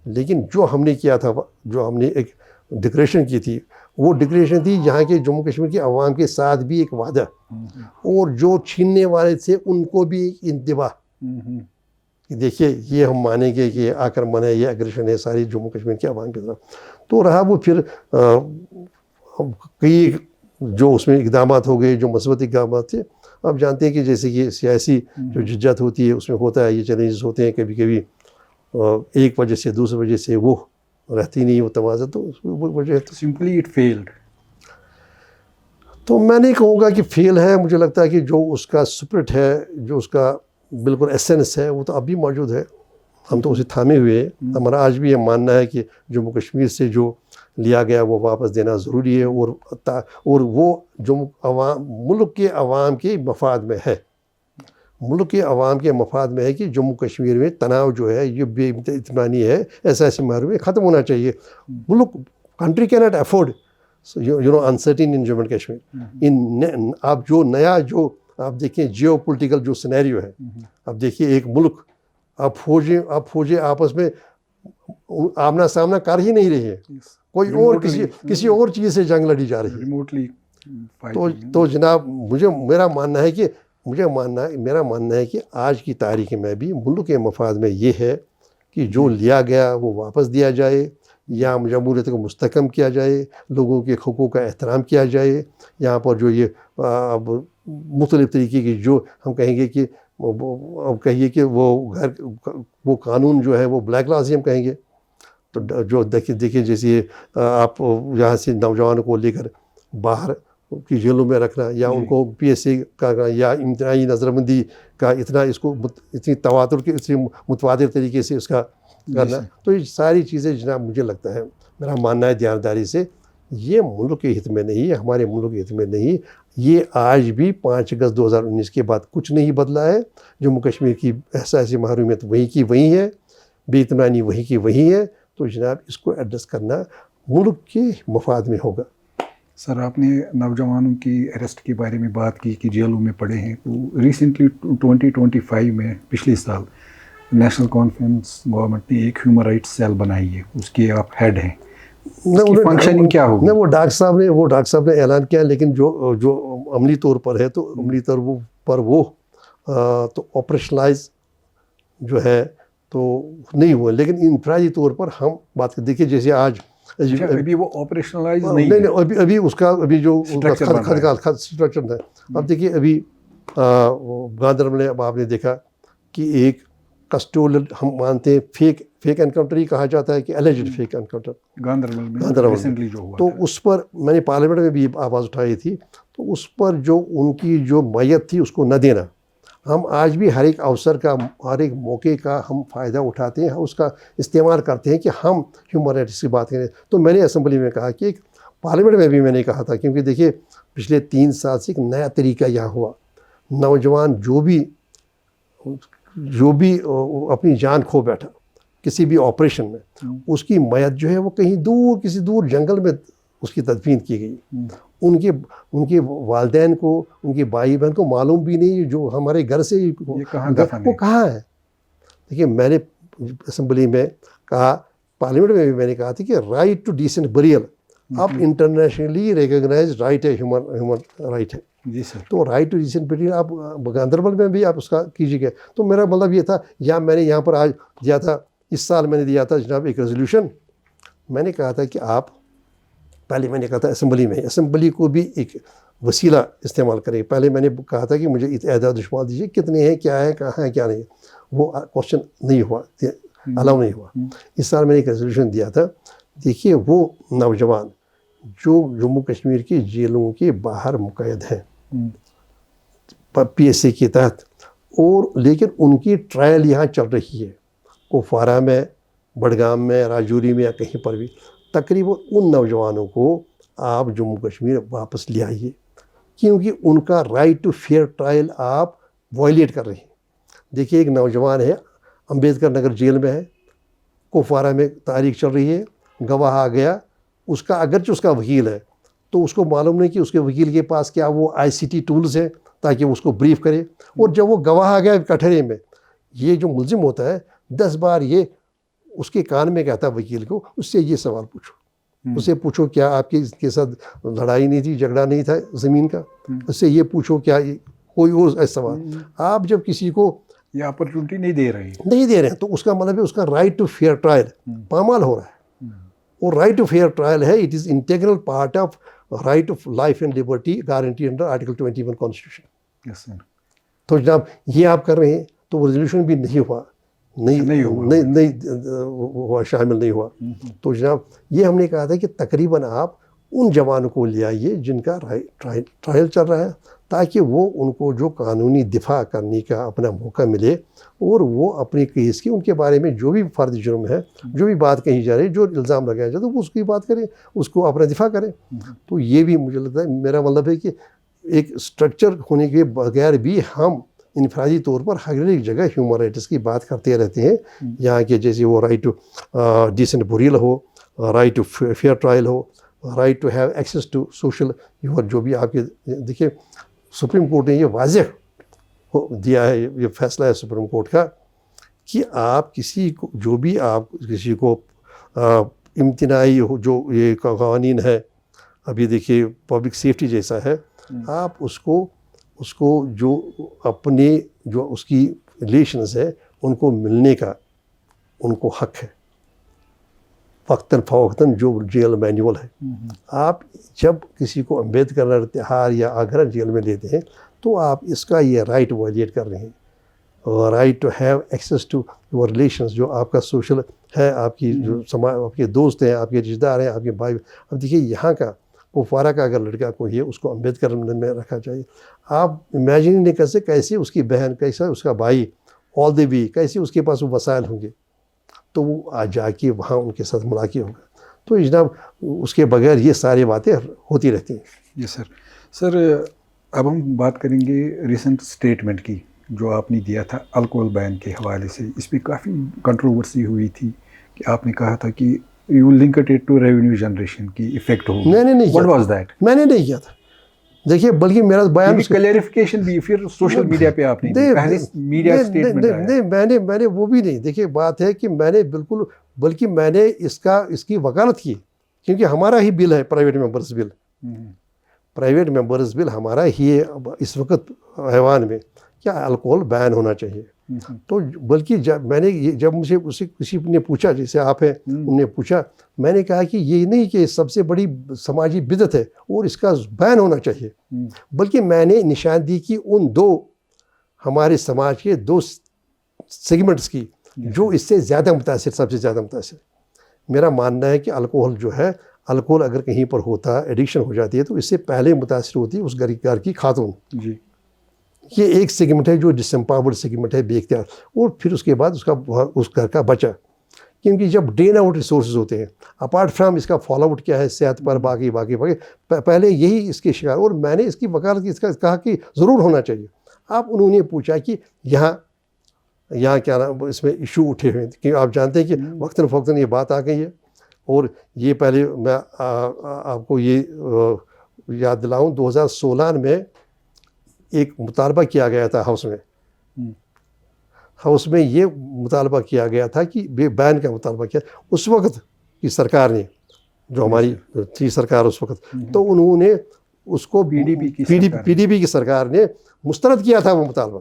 لیکن جو ہم نے کیا تھا, جو ہم نے ایک ڈکریشن کی تھی, وہ ڈکریشن تھی یہاں کے جموں کشمیر کے عوام کے ساتھ بھی ایک وعدہ, اور جو چھیننے والے تھے ان کو بھی ایک انتباہ. دیکھیے یہ ہم مانیں گے کہ یہ آکرمن ہے, یہ اگریشن ہے ساری جموں کشمیر کے عوام کی طرف. تو رہا وہ پھر کئی جو اس میں اقدامات ہو گئے, جو مثبت اقدامات تھے. آپ جانتے ہیں کہ جیسے کہ سیاسی جو جدت ہوتی ہے اس میں ہوتا ہے, یہ چیلنجز ہوتے ہیں کبھی کبھی, ایک وجہ سے دوسری وجہ سے وہ رہتی نہیں وہ توازن, تو وہ وجہ سمپلی اٹ فیلڈ. تو میں نہیں کہوں گا کہ فیل ہے, مجھے لگتا ہے کہ جو اس کا سپرٹ ہے, جو اس کا بالکل ایسنس ہے, وہ تو اب بھی موجود ہے. ہم تو اسے تھامے ہوئے ہیں. ہمارا آج بھی یہ ماننا ہے کہ جموں کشمیر سے جو لیا گیا وہ واپس دینا ضروری ہے, اور وہ جو ملک کے عوام کے مفاد میں ہے. ملک کے عوام کے مفاد میں ہے کہ جموں کشمیر میں تناؤ جو ہے, یہ بے اطمینانی ہے, ایسے محرومی ختم ہونا چاہیے. ملک country can not afford uncertain in Jammu and Kashmir. آپ جو نیا جو آپ دیکھیں جیو پولیٹیکل جو سینیریو ہے, اب دیکھیے ایک ملک, اب فوجیں آپس میں آمنا سامنا کر ہی نہیں رہی ہے, کوئی اور کسی اور چیز سے جنگ لڑی جا رہی ہے. تو جناب میرا ماننا ہے کہ آج کی تاریخ میں بھی ملک کے مفاد میں یہ ہے کہ جو لیا گیا وہ واپس دیا جائے, یا جمہوریت کو مستحکم کیا جائے, لوگوں کے حقوق کا احترام کیا جائے. یہاں پر جو یہ مختلف طریقے کی جو ہم کہیں گے کہ اب کہیے کہ وہ قانون جو ہے وہ بلیک لاز ہی ہم کہیں گے. تو جو دیکھیں جیسے آپ یہاں سے نوجوانوں کو لے کر باہر کی جیلوں میں رکھنا, یا ان کو پی ایس سی کا, یا امتناعی نظربندی کا اتنی تواتر کے اتنی متواتر طریقے سے اس کا کرنا. تو یہ ساری چیزیں جناب مجھے لگتا ہے, میرا ماننا ہے دیانتداری سے, یہ ملک کے ہت میں نہیں ہے, ہمارے ملک کے ہت میں نہیں. یہ آج بھی 5 اگست 2019 کے بعد کچھ نہیں بدلا ہے. جموں کشمیر کی احساسی محرومیت وہیں کی وہیں ہے, بے اطمینانی وہیں کی وہیں ہے. تو جناب اس کو ایڈریس کرنا ملک کے مفاد میں ہوگا. سر آپ نے نوجوانوں کی اریسٹ کے بارے میں بات کی کہ جیلوں میں پڑے ہیں. تو ریسنٹلی 2025 میں پچھلے سال نیشنل کانفرنس گورنمنٹ نے ایک ہیومن رائٹس سیل بنائی ہے, اس کے آپ ہیڈ ہیں. فنکشننگ کیا ہوگی؟ وہ ڈاکٹر صاحب نے اعلان کیا, لیکن جو عملی طور پر ہے تو عملی طور پر وہ تو آپریشنلائز جو ہے تو نہیں ہوا. لیکن انفرادی طور پر ہم بات کرتے دیکھیے جیسے آج ابھی وہ آپریشنلائز نہیں, ابھی اس کا ابھی جو اسٹرکچر ہے. اب دیکھیے ابھی گاندربل میں اب آپ نے دیکھا کہ ایک کسٹوڈل ہم مانتے ہیں فیک انکاؤنٹر ہی کہا جاتا ہے کہ اللیجڈ فیک انکاؤنٹر گاندربل میں جو ہوا. تو اس پر میں نے پارلیمنٹ میں بھی آواز اٹھائی تھی. تو اس پر جو ان کی جو میت تھی اس کو نہ دینا, ہم آج بھی ہر ایک اوسر کا، ہر ایک موقع کا ہم فائدہ اٹھاتے ہیں، اس کا استعمال کرتے ہیں کہ ہم ہیومن رائٹس کی بات کریں. تو میں نے اسمبلی میں کہا کہ پارلیمنٹ میں بھی میں نے کہا تھا، کیونکہ دیکھیے پچھلے 3 سال سے ایک نیا طریقہ یہاں ہوا. نوجوان جو بھی اپنی جان کھو بیٹھا کسی بھی آپریشن میں، اس کی میت جو ہے وہ کہیں دور، کسی دور جنگل میں اس کی تدفین کی گئی. ان کے والدین کو، ان کے بھائی بہن کو معلوم بھی نہیں جو ہمارے گھر سے وہ کہاں ہے. دیکھیے میں نے اسمبلی میں کہا، پارلیمنٹ میں بھی میں نے کہا تھا کہ رائٹ ٹو ڈیسنٹ بریل اب انٹرنیشنلی ریکگنائز رائٹ ہے، ہیومن رائٹ ہے. جی سر. تو رائٹ ٹو ڈیسنٹ بریل آپ گاندربل میں بھی آپ اس کا کیجیے گا. تو میرا مطلب یہ تھا، یا میں نے یہاں پر آج دیا تھا، اس سال میں نے دیا تھا جناب ایک ریزولوشن. میں نے کہا تھا کہ آپ پہلے میں نے کہا تھا اسمبلی کو بھی ایک وسیلہ استعمال کریں. پہلے میں نے کہا تھا کہ مجھے اعداد و شمار دیجیے، کتنے ہیں، کیا ہے، کہاں ہیں، کیا نہیں. وہ کوشچن نہیں ہوا، الاؤ نہیں ہوا. اس سال میں نے ایک ریزولوشن دیا تھا. دیکھیے وہ نوجوان جو جموں کشمیر کی جیلوں کے باہر مقید ہیں PSA کے تحت، اور لیکن ان کی ٹرائل یہاں چل رہی ہے کپوارہ میں، بڈگام میں، راجوری میں، یا کہیں پر بھی. تقریباً ان نوجوانوں کو آپ جموں کشمیر واپس لے آئیے، کیونکہ ان کا رائٹ ٹو فیئر ٹرائل آپ وائلیٹ کر رہے ہیں. دیکھیے ایک نوجوان ہے، امبیدکر نگر جیل میں ہے، کپوارہ میں تاریخ چل رہی ہے، گواہ آ گیا، اس کا اگرچہ اس کا وکیل ہے، تو اس کو معلوم نہیں کہ اس کے وکیل کے پاس کیا وہ ICT ٹولز ہیں تاکہ وہ اس کو بریف کرے. اور جب وہ گواہ آ گیا کٹہرے میں، یہ جو ملزم ہوتا ہے 10 بار یہ اس کے کان میں کہتا ہے وکیل کو، اس سے یہ سوال پوچھو، اسے پوچھو کیا آپ کے ساتھ لڑائی نہیں تھی، جھگڑا نہیں تھا زمین کا، اس سے یہ پوچھو کیا کوئی اور ایسا سوال. آپ جب کسی کو یہ اپرچونٹی نہیں دے رہے ہیں تو اس کا مطلب ہے اس کا رائٹ ٹو فیئر ٹرائل پامال ہو رہا ہے. اور رائٹ ٹو فیئر ٹرائل ہے، it is integral part of right of life and liberty guarantee under article 21 constitution. Yes sir. تو جناب یہ آپ کر رہے ہیں، تو وہ ریزولوشن بھی نہیں ہوا، شامل نہیں ہوا. تو جناب یہ ہم نے کہا تھا کہ تقریباً آپ ان جوانوں کو لے آئیے جن کا ٹرائل چل رہا ہے، تاکہ وہ ان کو جو قانونی دفاع کرنے کا اپنا موقع ملے، اور وہ اپنے کیس کی، ان کے بارے میں جو بھی فرد جرم ہے، جو بھی بات کہی جا رہی ہے، جو الزام لگایا جاتا ہے، وہ اس کی بات کریں، اس کو اپنا دفاع کریں. تو یہ بھی مجھے لگتا ہے، میرا مطلب ہے کہ ایک اسٹرکچر ہونے کے بغیر بھی ہم انفرادی طور پر ہر ایک جگہ ہیومن رائٹس کی بات کرتے رہتے ہیں. یہاں کے جیسے وہ رائٹ ٹو ڈیسنٹ بریل ہو، رائٹ ٹو فیئر ٹرائل ہو، right to have access to social, جو بھی آپ کے دیکھیے سپریم کورٹ نے یہ واضح دیا ہے، یہ فیصلہ ہے سپریم کورٹ کا کہ آپ کسی کو، جو بھی آپ کسی کو امتناعی جو یہ قوانین ہے، ابھی دیکھیے پبلک سیفٹی جیسا ہے، آپ اس کو جو اپنے جو اس کی ریلیشنز ہے ان کو ملنے کا ان کو حق ہے، وقتاً فوقتاً جو جیل مینول ہے. آپ جب کسی کو امبیدکر نگر تہاڑ یا آگرہ جیل میں لیتے ہیں تو آپ اس کا یہ رائٹ وائلیٹ کر رہے ہیں. Right to have access to your relations, جو آپ کا سوشل ہے، آپ کی جو آپ کے دوست ہیں، آپ کے رشتہ دار ہیں، آپ کے بھائی. اب دیکھیے یہاں کا کپوارہ کا اگر لڑکا کوئی ہے، اس کو امبیدکر میں رکھا چاہیے. آپ امیجن نہیں کر سکتے کیسے اس کی بہن، کیسا اس کا بھائی، آل دی وے کیسے اس کے پاس وہ وسائل ہوں گے، تو وہ آ جا کے وہاں ان کے ساتھ ملاقات ہوگا. تو جناب اس کے بغیر یہ ساری باتیں ہوتی رہتی ہیں. جی سر. سر اب ہم بات کریں گے ریسنٹ اسٹیٹمنٹ کی جو آپ نے دیا تھا الکوہل بین کے حوالے سے. اس پہ کافی کنٹروورسی ہوئی تھی کہ آپ نے کہا تھا کہ you linked it to revenue generation کی افیکٹ ہوگی. نہیں، واٹ واز دیٹ؟ میں نے نہیں کیا تھا. دیکھیے بلکہ میرا بیان کلیریفیکیشن بھی پھر سوشل میڈیا پہ آپ نے میڈیا اسٹیٹمنٹ نہیں، میں نے وہ بھی نہیں. دیکھیے بات ہے کہ میں نے بالکل، بلکہ میں نے اس کی وکالت کی، کیونکہ ہمارا ہی بل ہے پرائیویٹ ممبرز بل. پرائیویٹ ممبرز بل ہمارا ہی ہے اس وقت ایوان میں، کیا الکوہل بین ہونا چاہیے. تو بلکہ جب مجھے کسی نے پوچھا، جیسے آپ ہیں انہوں نے پوچھا، میں نے کہا کہ یہ نہیں کہ سب سے بڑی سماجی بدعت ہے اور اس کا بین ہونا چاہیے، بلکہ میں نے نشاندہی کی ان 2 ہمارے سماج کے 2 سیگمنٹس کی جو اس سے زیادہ متاثر، سب سے زیادہ متاثر. میرا ماننا ہے کہ الکوہل جو ہے، الکوہل اگر کہیں پر ہوتا ہے، ایڈکشن ہو جاتی ہے، تو اس سے پہلے متاثر ہوتی ہے اس گھر کی خاتون. جی. یہ ایک سیگمنٹ ہے جو ڈس امپاورڈ سیگمنٹ ہے بے اختیار. اور پھر اس کے بعد اس گھر کا بچہ, کیونکہ جب ڈرین آؤٹ ریسورسز ہوتے ہیں, اپارٹ فرام اس کا فالو آؤٹ کیا ہے صحت پر, باقی پہلے یہی اس کے شکار. اور میں نے اس کی وکالت کی, اس کا کہا کہ ضرور ہونا چاہیے. اب انہوں نے پوچھا کہ یہاں کیا نام اس میں ایشو اٹھے ہوئے ہیں, کہ آپ جانتے ہیں کہ وقتاً فوقتاً یہ بات آ گئی ہے. اور یہ پہلے میں آپ کو یہ یاد دلاؤں, 2016 میں ایک مطالبہ کیا گیا تھا ہاؤس میں یہ مطالبہ کیا گیا تھا کہ بین کا مطالبہ کیا اس وقت کی سرکار نے, جو ہماری تھی سرکار اس وقت, تو انہوں نے اس کو پی ڈی پی کی سرکار نے مسترد کیا تھا وہ مطالبہ.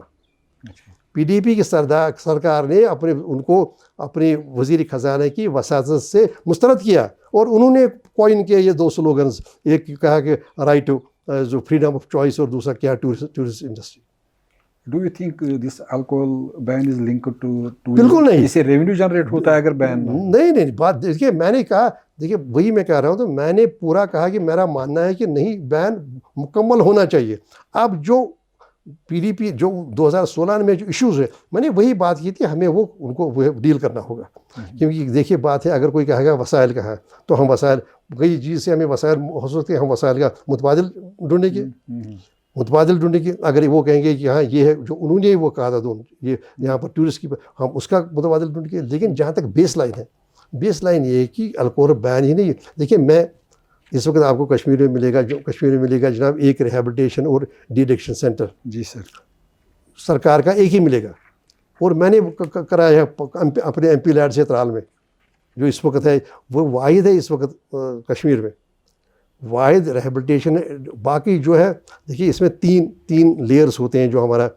پی ڈی پی کی سرکار نے ان کو اپنی وزیر خزانہ کی وساطت سے مسترد کیا, اور انہوں نے کوائن کیا یہ 2 سلوگنز. ایک کہا کہ رائٹ ٹو جو فریڈم آف چوائس, اور دوسرا کیا tourist industry. Do you think this alcohol ban is linked to بالکل نہیں, اس سے ریونیو جنریٹ ہوتا ہے اگر بین نہیں. بات دیکھیے, میں نے کہا, دیکھیے وہی میں کہہ رہا ہوں, تو میں نے پورا کہا کہ میرا ماننا ہے کہ نہیں, بین مکمل ہونا چاہیے. اب جو پی ڈی پی جو 2016 میں جو ایشوز ہے, میں نے وہی بات کی تھی, ہمیں ان کو ڈیل کرنا ہوگا. کیونکہ دیکھیے بات ہے, اگر کوئی کہے گا وسائل کا ہے, تو ہم وسائل کئی چیز سے ہمیں وسائل ہو سکتے ہیں, ہم وسائل کا متبادل ڈھونڈیں گے. اگر وہ کہیں گے کہ ہاں یہ ہے جو انہوں نے وہ کہا تھا, یہ یہاں پر ٹورسٹ کی, ہم اس کا متبادل ڈھونڈیں گے. لیکن جہاں تک بیس لائن ہے, بیس لائن یہ ہے کہ الکوہل بین ہی نہیں. دیکھیے میں اس وقت آپ کو کشمیر میں ملے گا جناب ایک ریہیبلیٹیشن اور ڈی ایڈکشن سینٹر. جی سر, سرکار کا ایک ہی ملے گا. اور میں نے کرایا ہے اپنے ایم پی لیڈ سے ترال میں, جو اس وقت ہے وہ واحد ہے اس وقت کشمیر میں, واحد ریہیبلیٹیشن. باقی جو ہے دیکھیے اس میں تین لیئرس ہوتے ہیں جو ہمارا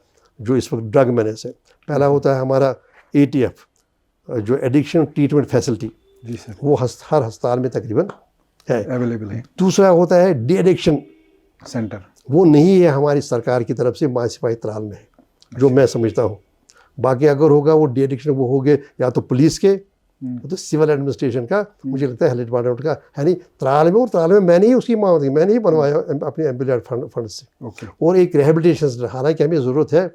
جو اس وقت ڈرگ مینس ہے. پہلا ہوتا ہے ہمارا ATF جو ایڈکشن ٹریٹمنٹ فیسلٹی, جی سر, وہ ہر ہسپتال میں تقریباً ہے, اویلیبل ہے. دوسرا ہوتا ہے ڈی ایڈکشن سینٹر, وہ نہیں ہے ہماری سرکار کی طرف سے, ماسپائی ترال میں ہے جو میں سمجھتا ہوں. باقی اگر ہوگا وہ ڈی ایڈکشن وہ ہوگے یا تو پولیس کے, تو سول ایڈمنسٹریشن کا, مجھے لگتا ہے ہیلتھ ڈپارٹمنٹ کا ہے نہیں ترال میں. اور ترال میں میں نے ہی اس کی مانگ دی, میں نے ہی بنوایا اپنے ایم پی لیڈ فنڈ سے. اور ایک ریہیبلیٹیشن سینٹر, حالانکہ ہمیں ضرورت ہے,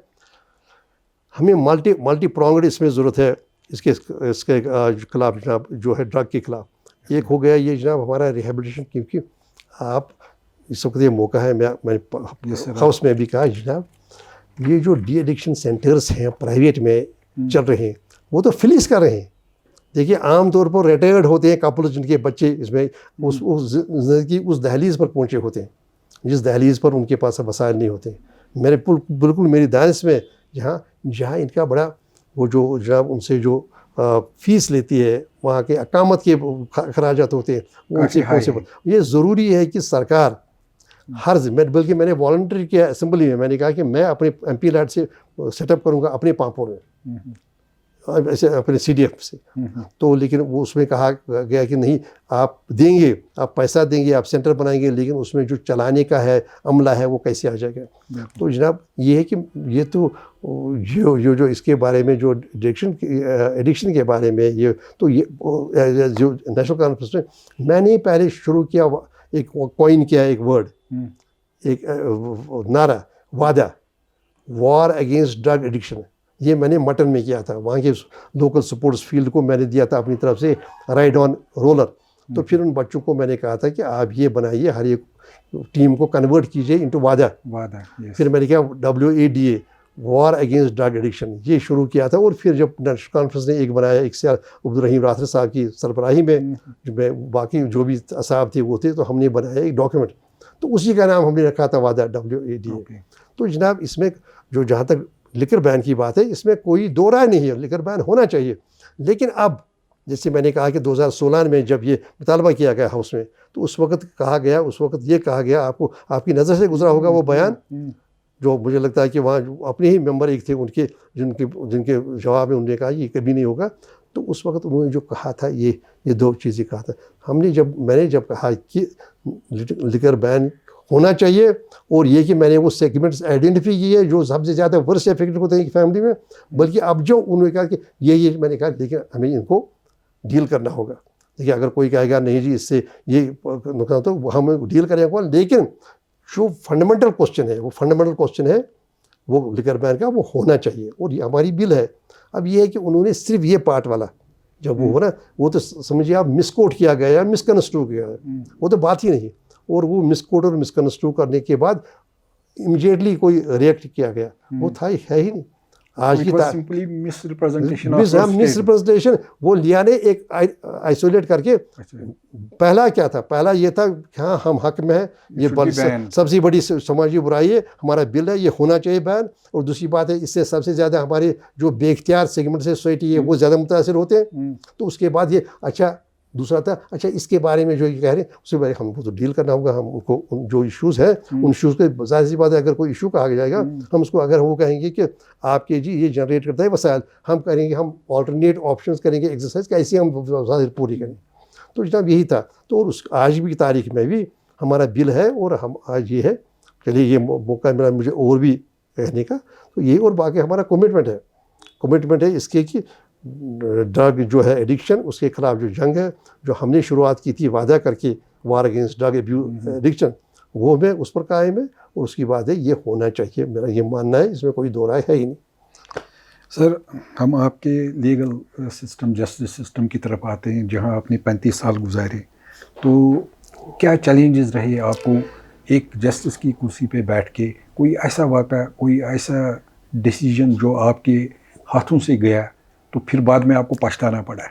ہمیں ملٹی پرانگڈ اس میں ضرورت ہے اس کے خلاف جناب, جو ہے ڈرگ کے خلاف. ایک ہو گیا یہ جناب ہمارا ریہیبلیٹیشن, کیونکہ آپ اس وقت یہ موقع ہے, میں ہاؤس میں بھی کہا جناب یہ جو ڈی ایڈکشن سینٹرز ہیں پرائیویٹ میں چل رہے ہیں, وہ تو فلیس کر رہے ہیں. دیکھیے عام طور پر ریٹائرڈ ہوتے ہیں کپل جن کے بچے اس میں زندگی اس دہلیز پر پہنچے ہوتے ہیں جس دہلیز پر ان کے پاس وسائل نہیں ہوتے. میرے بالکل میری دانش میں جہاں ان کا بڑا وہ جو جناب ان سے جو فیس لیتی ہے, وہاں کے اقامت کے اخراجات ہوتے ہیں, وہ ان سے یہ ضروری ہے کہ سرکار بلکہ میں نے والنٹری کیا اسمبلی میں نے کہا کہ میں اپنے ایم پی لیڈ سے سیٹ اپ کروں گا اپنے پامپور میں, ایسے اپنے CDF سے. تو لیکن وہ اس میں کہا گیا کہ نہیں, آپ دیں گے, آپ پیسہ دیں گے, آپ سینٹر بنائیں گے, لیکن اس میں جو چلانے کا ہے عملہ ہے وہ کیسے آ جائے گا. تو جناب یہ ہے کہ یہ تو جو اس کے بارے میں جو ایڈکشن کے بارے میں یہ تو یہ جو نیشنل کانفرنس میں نے پہلے شروع کیا, ایک کوائن کیا, ایک ورڈ, ایک نعرہ, وعدہ, وار اگینسٹ ڈرگ ایڈکشن. یہ میں نے مٹن میں کیا تھا, وہاں کے لوکل سپورٹس فیلڈ کو میں نے دیا تھا اپنی طرف سے رائڈ آن رولر. تو پھر ان بچوں کو میں نے کہا تھا کہ آپ یہ بنائیے, ہر ایک ٹیم کو کنورٹ کیجئے انٹو وعدہ. پھر میں نے کہا WADA war against drug addiction یہ شروع کیا تھا. اور پھر جب نیشنل کانفرنس نے ایک بنایا, ایک سیال عبدالرحیم راتھر صاحب کی سربراہی میں, باقی جو بھی اصحاب تھے وہ تھے, تو ہم نے بنایا ایک ڈاکیومنٹ, تو اسی کا نام ہم نے رکھا تھا وعدہ WADA. تو جناب اس میں جو جہاں تک لکر بین کی بات ہے, اس میں کوئی دو رائے نہیں ہے, لکر بین ہونا چاہیے. لیکن اب جیسے میں نے کہا کہ 2016 میں جب یہ مطالبہ کیا گیا ہاؤس میں, تو اس وقت کہا گیا, اس وقت یہ کہا گیا, آپ کی نظر سے گزرا ہوگا وہ بیان, جو مجھے لگتا ہے کہ وہاں اپنے ہی ممبر ایک تھے ان کے جن کے جواب میں انہوں نے کہا یہ کبھی نہیں ہوگا. تو اس وقت انہوں نے جو کہا تھا یہ 2 چیزیں کہا تھا. میں نے جب کہا کہ لکر بین ہونا چاہیے, اور یہ کہ میں نے وہ سیگمنٹس آئیڈینٹیفائی کیے جو سب سے زیادہ ورس افیکٹ ہوتے ہیں فیملی میں, بلکہ اب جو انہوں نے کہا کہ یہ میں نے کہا لیکن ہمیں ان کو ڈیل کرنا ہوگا. دیکھیے اگر کوئی کہے گا نہیں جی اس سے یہ نقصان تو ہم ڈیل کریں گے, لیکن جو فنڈامنٹل کوشچن ہے وہ فنڈامنٹل کوشچن ہے وہ لکر بین کا وہ ہونا چاہیے، اور یہ ہماری بل ہے. اب یہ ہے کہ انہوں نے صرف یہ پارٹ والا جب وہ ہو نا، وہ تو سمجھیے آپ مس کوٹ کیا گیا یا مس کنسٹرو کیا گیا، وہ تو بات ہی نہیں. اور وہ مس کوٹ اور مس کنسٹرو کرنے کے بعد امیڈیٹلی کوئی ریئیکٹ کیا گیا، وہ تھا ہے ہی نہیں. آج کی مس ریپرزنٹیشن وہ لیا نے ایک آئسولیٹ کر کے. پہلا کیا تھا؟ پہلا یہ تھا کہ ہاں ہم حق میں ہیں، یہ سب سے بڑی سماجی برائی ہے، ہمارا بل ہے، یہ ہونا چاہیے بین. اور دوسری بات ہے اس سے سب سے زیادہ ہمارے جو بے اختیار سیگمنٹ سے سوسائٹی ہے وہ زیادہ متاثر ہوتے ہیں. تو اس کے بعد یہ اچھا دوسرا تھا اچھا اس کے بارے میں جو یہ کہہ رہے ہیں اس کے بارے ہم کو تو ڈیل کرنا ہوگا. ہم ان کو جو ایشوز ہیں ان ایشوز کے ظاہر سی بات ہے اگر کوئی ایشو کہا جائے گا ہم اس کو اگر وہ کہیں گے کہ آپ کے جی یہ جنریٹ کرتا ہے وسائل، ہم کریں گے، ہم آلٹرنیٹ آپشنز کریں گے، ایکسرسائز کیسے ہم وسائل پوری کریں. تو جناب یہی تھا. تو اور آج بھی تاریخ میں بھی ہمارا بل ہے اور ہم آج یہ ہے. چلیے یہ موقع ملا مجھے اور بھی کہنے کا، تو یہ اور باقی ہمارا کمٹمنٹ ہے اس کے کہ ڈرگ جو ہے ایڈکشن اس کے خلاف جو جنگ ہے جو ہم نے شروعات کی تھی وعدہ کر کے وار اگینسٹ ڈرگ ایڈکشن، وہ میں اس پر قائم ہے. اور اس کی بات ہے یہ ہونا چاہیے، میرا یہ ماننا ہے، اس میں کوئی دو رائے ہے ہی نہیں. سر ہم آپ کے لیگل سسٹم جسٹس سسٹم کی طرف آتے ہیں جہاں آپ نے 35 سال گزارے، تو کیا چیلنجز رہے آپ کو ایک جسٹس کی کرسی پہ بیٹھ کے؟ کوئی ایسا واقعہ، کوئی ایسا ڈیسیجن جو آپ کے ہاتھوں سے گیا تو پھر بعد میں آپ کو پچھتانا پڑا؟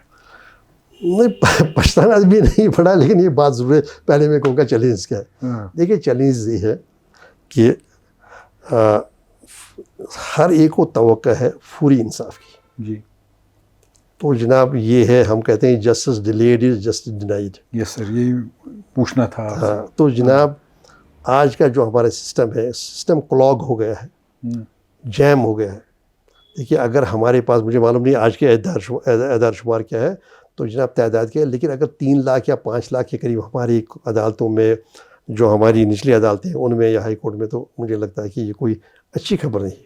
نہیں پچھتانا بھی نہیں پڑا، لیکن یہ بات ضرور ہے. پہلے میں کہوں گا چیلنج کیا ہے. دیکھیے چیلنج یہ ہے کہ ہر ایک کو توقع ہے فوری انصاف کی. جی. تو جناب یہ ہے، ہم کہتے ہیں justice delayed is justice denied. یس سر، یہ پوچھنا تھا. ہاں تو جناب آج کا جو ہمارا سسٹم ہے، سسٹم کلاگ ہو گیا ہے، جیم ہو گیا ہے. دیکھیے اگر ہمارے پاس، مجھے معلوم نہیں آج کے اعداد شمار کیا ہے تو جناب تعداد کیا ہے، لیکن اگر 3 لاکھ یا 5 لاکھ کے قریب ہماری عدالتوں میں، جو ہماری نچلی عدالتیں ہیں ان میں یا ہائی کورٹ میں، تو مجھے لگتا ہے کہ یہ کوئی اچھی خبر نہیں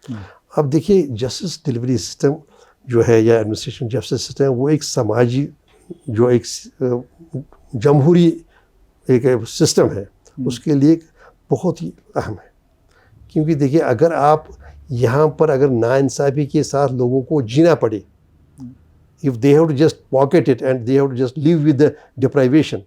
ہے. اب دیکھیے جسٹس ڈلیوری سسٹم جو ہے یا ایڈمنسٹریشن جسٹس سسٹم، وہ ایک سماجی جو ایک جمہوری ایک سسٹم ہے، اس کے لیے بہت ہی اہم ہے. کیونکہ دیکھیے اگر آپ یہاں پر اگر ناانصافی کے ساتھ لوگوں کو جینا پڑے، if they have to just pocket it and they have to just live with the deprivation،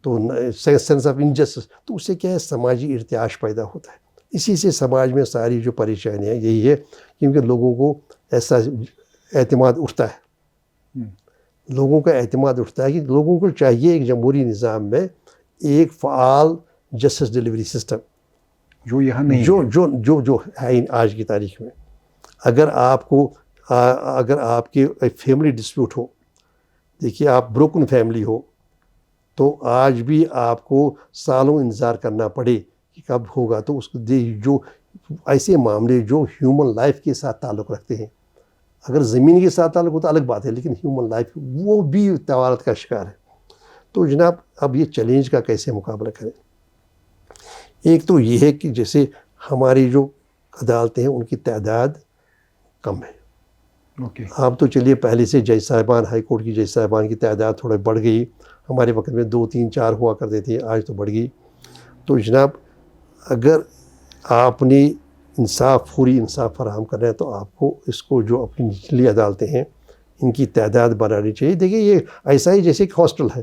تو sense of injustice، تو اس سے کیا ہے سماجی ارتعاش پیدا ہوتا ہے. اسی سے سماج میں ساری جو پریشانیاں یہی ہے، کیونکہ لوگوں کو ایسا اعتماد اٹھتا ہے، لوگوں کا اعتماد اٹھتا ہے کہ لوگوں کو چاہیے ایک جمہوری نظام میں ایک فعال جسٹس ڈلیوری سسٹم جو یہاں نہیں، جو ہے آج کی تاریخ میں. اگر آپ کو اگر آپ کے فیملی ڈسپیوٹ ہو، دیکھیے آپ بروکن فیملی ہو، تو آج بھی آپ کو سالوں انتظار کرنا پڑے کہ کب ہوگا. تو اس جو ایسے معاملے جو ہیومن لائف کے ساتھ تعلق رکھتے ہیں، اگر زمین کے ساتھ تعلق ہوتا الگ بات ہے، لیکن ہیومن لائف وہ بھی طوالت کا شکار ہے. تو جناب اب یہ چیلنج کا کیسے مقابلہ کریں؟ ایک تو یہ ہے کہ جیسے ہماری جو عدالتیں ہیں ان کی تعداد کم ہے. آپ تو چلیے پہلے سے جج صاحبان، ہائی کورٹ کی جج صاحبان کی تعداد تھوڑے بڑھ گئی. ہمارے وقت میں 2 3 4 ہوا کرتے تھے، آج تو بڑھ گئی. تو جناب اگر آپ نے فوری انصاف فراہم کرنا ہے تو آپ کو اس کو جو اپنی نچلی عدالتیں ہیں ان کی تعداد بڑھانی چاہیے. دیکھیے یہ ایسا ہی جیسے کہ ہاسپٹل ہے،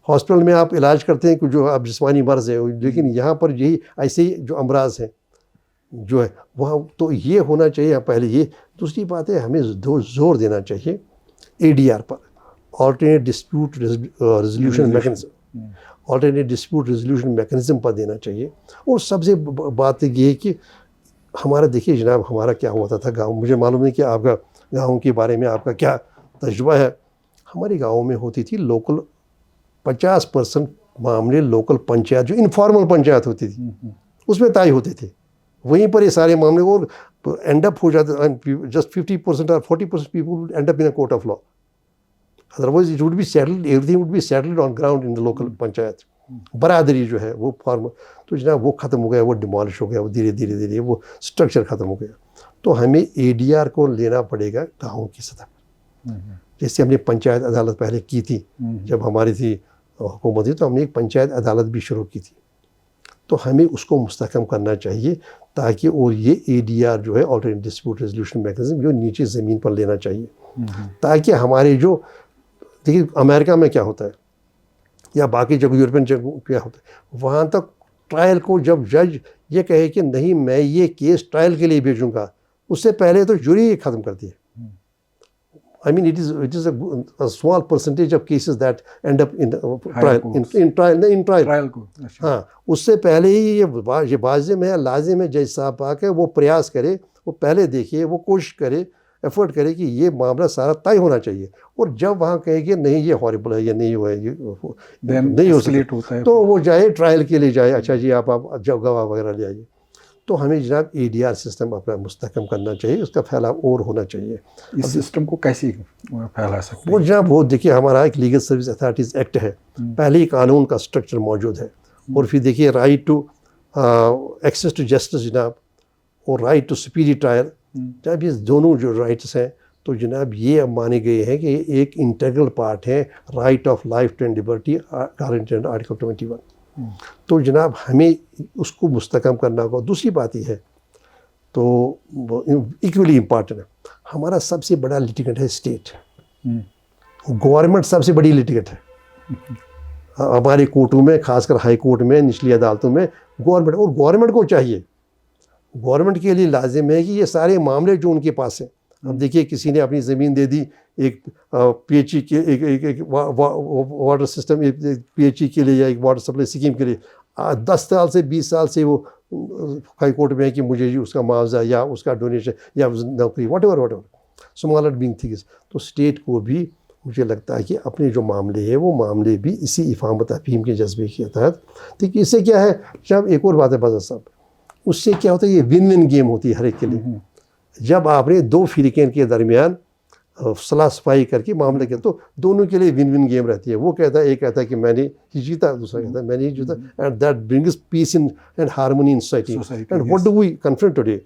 ہاسپٹل میں آپ علاج کرتے ہیں کہ جو آپ جسمانی مرض ہے، لیکن یہاں پر یہی ایسے ہی جو امراض ہیں جو ہے وہاں، تو یہ ہونا چاہیے پہلے. یہ دوسری بات ہے ہمیں زور دینا چاہیے ADR پر، alternate dispute resolution mechanism, alternate dispute resolution mechanism پر دینا چاہیے. اور سب سے بات یہ ہے کہ ہمارا دیکھیے جناب ہمارا کیا ہوتا تھا گاؤں، مجھے معلوم نہیں کہ آپ کا گاؤں کے بارے میں آپ کا کیا تجربہ ہے. ہمارے گاؤں میں ہوتی تھی لوکل 50% معاملے لوکل پنچایت، جو انفارمل پنچایت ہوتی تھی اس میں طے ہوتے تھے. وہیں پر یہ سارے معاملے اور اینڈ اپ ہو جاتے. جسٹ 50% اور 40% people end up in court of law. Otherwise it would be settled, everything would be settled on ground in the local panchayat. برادری جو ہے وہ فارم، تو جناب وہ ختم ہو گیا، وہ ڈیمالش ہو گیا، وہ دھیرے وہ اسٹرکچر ختم ہو گیا. تو ہمیں ADR کو لینا پڑے گا گاؤں کی سطح پر. جیسے ہم نے پنچایت عدالت پہلے کی تھی، جب ہماری تھی حکومت تھی تو ہم نے ایک پنچایت عدالت بھی شروع کی تھی. تو ہمیں اس کو مستحکم کرنا چاہیے تاکہ اور یہ ADR جو ہے آلٹرنیٹ ڈسپیوٹ ریزولوشن میکانزم جو نیچے زمین پر لینا چاہیے تاکہ ہمارے جو دیکھیے امریکہ میں کیا ہوتا ہے یا باقی جگہ یورپین جگہ کیا ہوتا ہے, وہاں تک ٹرائل کو جب جج یہ کہے کہ نہیں میں یہ کیس ٹرائل کے لیے بھیجوں گا, اس سے پہلے تو جوری ختم کرتی ہے. I mean, it is a small percentage of cases that end up in trial. ہاں, اس سے پہلے ہی یہ واضح ہے, لازم ہے جج صاحب آ کے وہ پریاس کرے, وہ پہلے دیکھیے, وہ کوشش کرے, ایفرٹ کرے کہ یہ معاملہ سارا طے ہونا چاہیے. اور جب وہاں کہے کہ نہیں یہ ہاربل ہے, یہ نہیں ہوا ہے, یہ نہیں ہو سکتا, تو وہ جائے ٹرائل کے لیے جائے. اچھا جی آپ جب گواہ وغیرہ لے آئیے. تو ہمیں جناب ADR سسٹم اپنا مستحکم کرنا چاہیے, اس کا پھیلاؤ اور ہونا چاہیے. اس سسٹم کو کیسے پھیلا سکتے ہیں؟ وہ جناب وہ دیکھیے ہمارا ایک لیگل سروس اتھارٹیز ایکٹ ہے, پہلے ہی قانون کا اسٹرکچر موجود ہے. اور پھر دیکھیے right to access to justice جناب, اور رائٹ ٹو سپیڈی ٹرائل, جناب یہ دونوں جو رائٹس ہیں تو جناب یہ اب مانے گئے ہیں کہ ایک انٹیگرل پارٹ ہے right of life and Liberty guaranteed article 21. تو جناب ہمیں اس کو مستحکم کرنا ہوگا. دوسری بات یہ ہے تو ایکولی امپارٹنٹ ہے, ہمارا سب سے بڑا لیٹیگنٹ ہے اسٹیٹ. گورنمنٹ سب سے بڑی لیٹیگنٹ ہے ہمارے کورٹوں میں, خاص کر ہائی کورٹ میں, نچلی عدالتوں میں گورنمنٹ. اور گورنمنٹ کو چاہیے, گورنمنٹ کے لیے لازم ہے کہ یہ سارے معاملے جو ان کے پاس ہیں, اب دیکھیے کسی نے اپنی زمین دے دی ایک PHE کے ایک واٹر سسٹم, ایک PHE کے لیے یا ایک واٹر سپلائی اسکیم کے لیے, 10 سال سے 20 سال سے وہ ہائی کورٹ میں ہے کہ مجھے اس کا معاوضہ یا اس کا ڈونیشن یا نوکری what ever smaller being things. تو اسٹیٹ کو بھی مجھے لگتا ہے کہ اپنے جو معاملے ہیں وہ معاملے بھی اسی افہام و تفہیم کے جذبے کے تحت. دیکھیے اس سے کیا ہے جب ایک اور بات ہے بازار صاحب, اس سے کیا ہوتا ہے یہ ون ون گیم ہوتی ہے ہر ایک کے لیے. جب آپ نے دو فریقین کے درمیان صلاح صفائی کر کے معاملے کیا تو دونوں کے لیے ون ون گیم رہتی ہے. وہ کہتا ہے, ایک کہتا ہے کہ میں نے ہی جیتا, دوسرا کہتا ہے میں نے ہی جیتا, and that brings peace and harmony in society. And what do we confront today?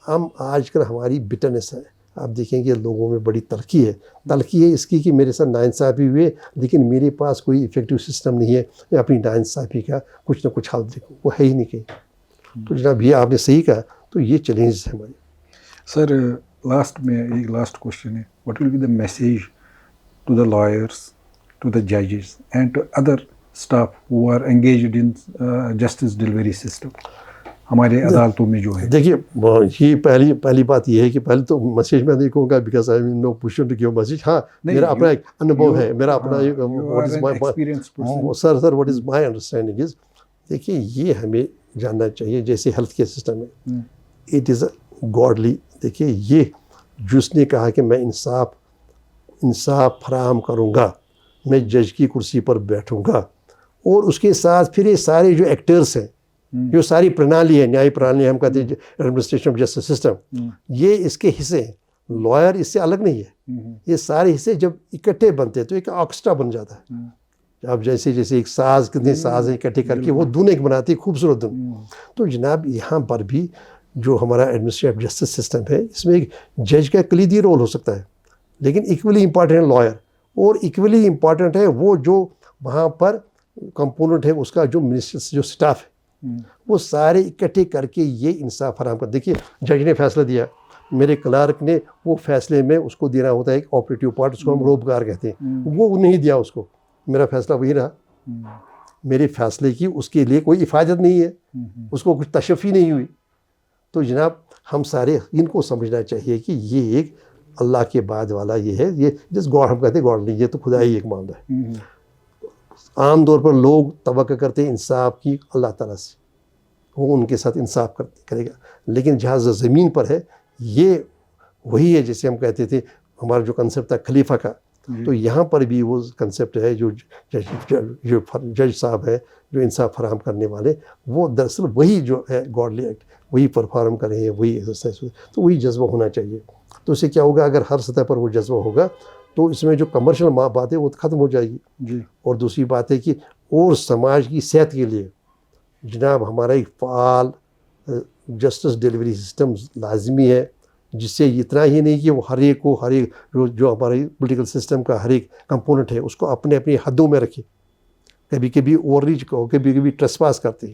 ہم آج کل ہماری بٹرنس ہے, آپ دیکھیں گے لوگوں میں بڑی تلخی ہے. تلخی ہے اس کی کہ میرے ساتھ ناانصافی ہوئے لیکن میرے پاس کوئی افیکٹو سسٹم نہیں ہے, میں اپنی ناانصافی کا کچھ نہ کچھ حل دیکھوں, وہ ہے ہی نہیں کہیں. تو جناب یہ آپ نے صحیح کہا, تو یہ چیلنجز ہے ہمارے. سر لاسٹ میں ایک لاسٹ کوشچن ہے, what will be the message to the lawyers, to the ججز and to other staff who are engaged in justice delivery system ہمارے عدالتوں میں جو ہے؟ دیکھیے یہ پہلی بات یہ ہے کہ پہلے تو میسیج میں نہیں کہوں گا because I no position to give message. ہاں میرا اپنا ایک انبھو ہے, میرا اپنا sir what is my understanding is, دیکھیے یہ ہمیں جاننا چاہیے جیسے ہیلتھ کیئر سسٹم ہے, اٹ از اے گاڈلی. دیکھیے یہ جس نے کہا کہ میں انصاف فراہم کروں گا, میں جج کی کرسی پر بیٹھوں گا, اور اس کے ساتھ پھر یہ سارے جو ایکٹرس ہیں, جو ساری پرنالی ہے, نیائی پرنالی ہم کہتے ہیں ایڈمنسٹریشن آف جسٹس سسٹم, یہ اس کے حصے ہیں. لائر اس سے الگ نہیں ہے. یہ سارے حصے جب اکٹھے بنتے ہیں تو ایک آرکسٹرا بن جاتا ہے. اب جیسے ایک ساز, کتنے ساز ہیں اکٹھے کر کے وہ دھن ایک بناتی ہے, خوبصورت دھن. تو جناب یہاں پر بھی جو ہمارا ایڈمنسٹریٹو جسٹس سسٹم ہے اس میں ایک جج کا کلیدی رول ہو سکتا ہے, لیکن ایکولی امپارٹنٹ ہے لائر, اور ایکولی امپارٹنٹ ہے وہ جو وہاں پر کمپوننٹ ہے اس کا جو منسٹر جو اسٹاف ہے, وہ سارے اکٹھے کر کے یہ انصاف فراہم کر. دیکھیے جج نے فیصلہ دیا, میرے کلارک نے وہ فیصلے میں اس کو دینا ہوتا ہے ایک آپریٹیو پارٹ, اس کو ہم روبگار کہتے ہیں, وہ نہیں دیا اس کو, میرا فیصلہ وہی رہا. میرے فیصلے کی اس کے لیے کوئی افادت نہیں ہے, اس کو کچھ تشفی نہیں ہوئی. تو جناب ہم سارے ان کو سمجھنا چاہیے کہ یہ ایک اللہ کے بعد والا یہ ہے, یہ جس گاڈ ہم کہتے ہیں گاڈ نہیں, یہ تو خدا ہی ایک معاملہ ہے. عام طور پر لوگ توقع کرتے ہیں انصاف کی اللہ تعالیٰ سے, وہ ان کے ساتھ انصاف کرے گا, لیکن جہاں زمین پر ہے یہ وہی ہے جیسے ہم کہتے تھے ہمارا جو کنسیپٹ تھا خلیفہ کا, تو یہاں پر بھی وہ کنسیپٹ ہے جو جج صاحب ہے جو انصاف فراہم کرنے والے, وہ دراصل وہی جو ہے گاڈلی ایکٹ وہی پرفارم کریں, وہی ایکسرسائز, تو وہی جذبہ ہونا چاہیے. تو اس سے کیا ہوگا, اگر ہر سطح پر وہ جذبہ ہوگا تو اس میں جو کمرشل بات ہے وہ ختم ہو جائے گی. جی. اور دوسری بات ہے کہ اور سماج کی صحت کے لیے جناب ہمارا ایک فعال جسٹس ڈلیوری سسٹم لازمی ہے, جس سے اتنا ہی نہیں کہ وہ ہر ایک کو جو ہمارے پولیٹیکل سسٹم کا ہر ایک کمپوننٹ ہے اس کو اپنے اپنی حدوں میں رکھے. کبھی کبھی اوور ریچ کبھی کبھی ٹریس پاس کرتے ہیں,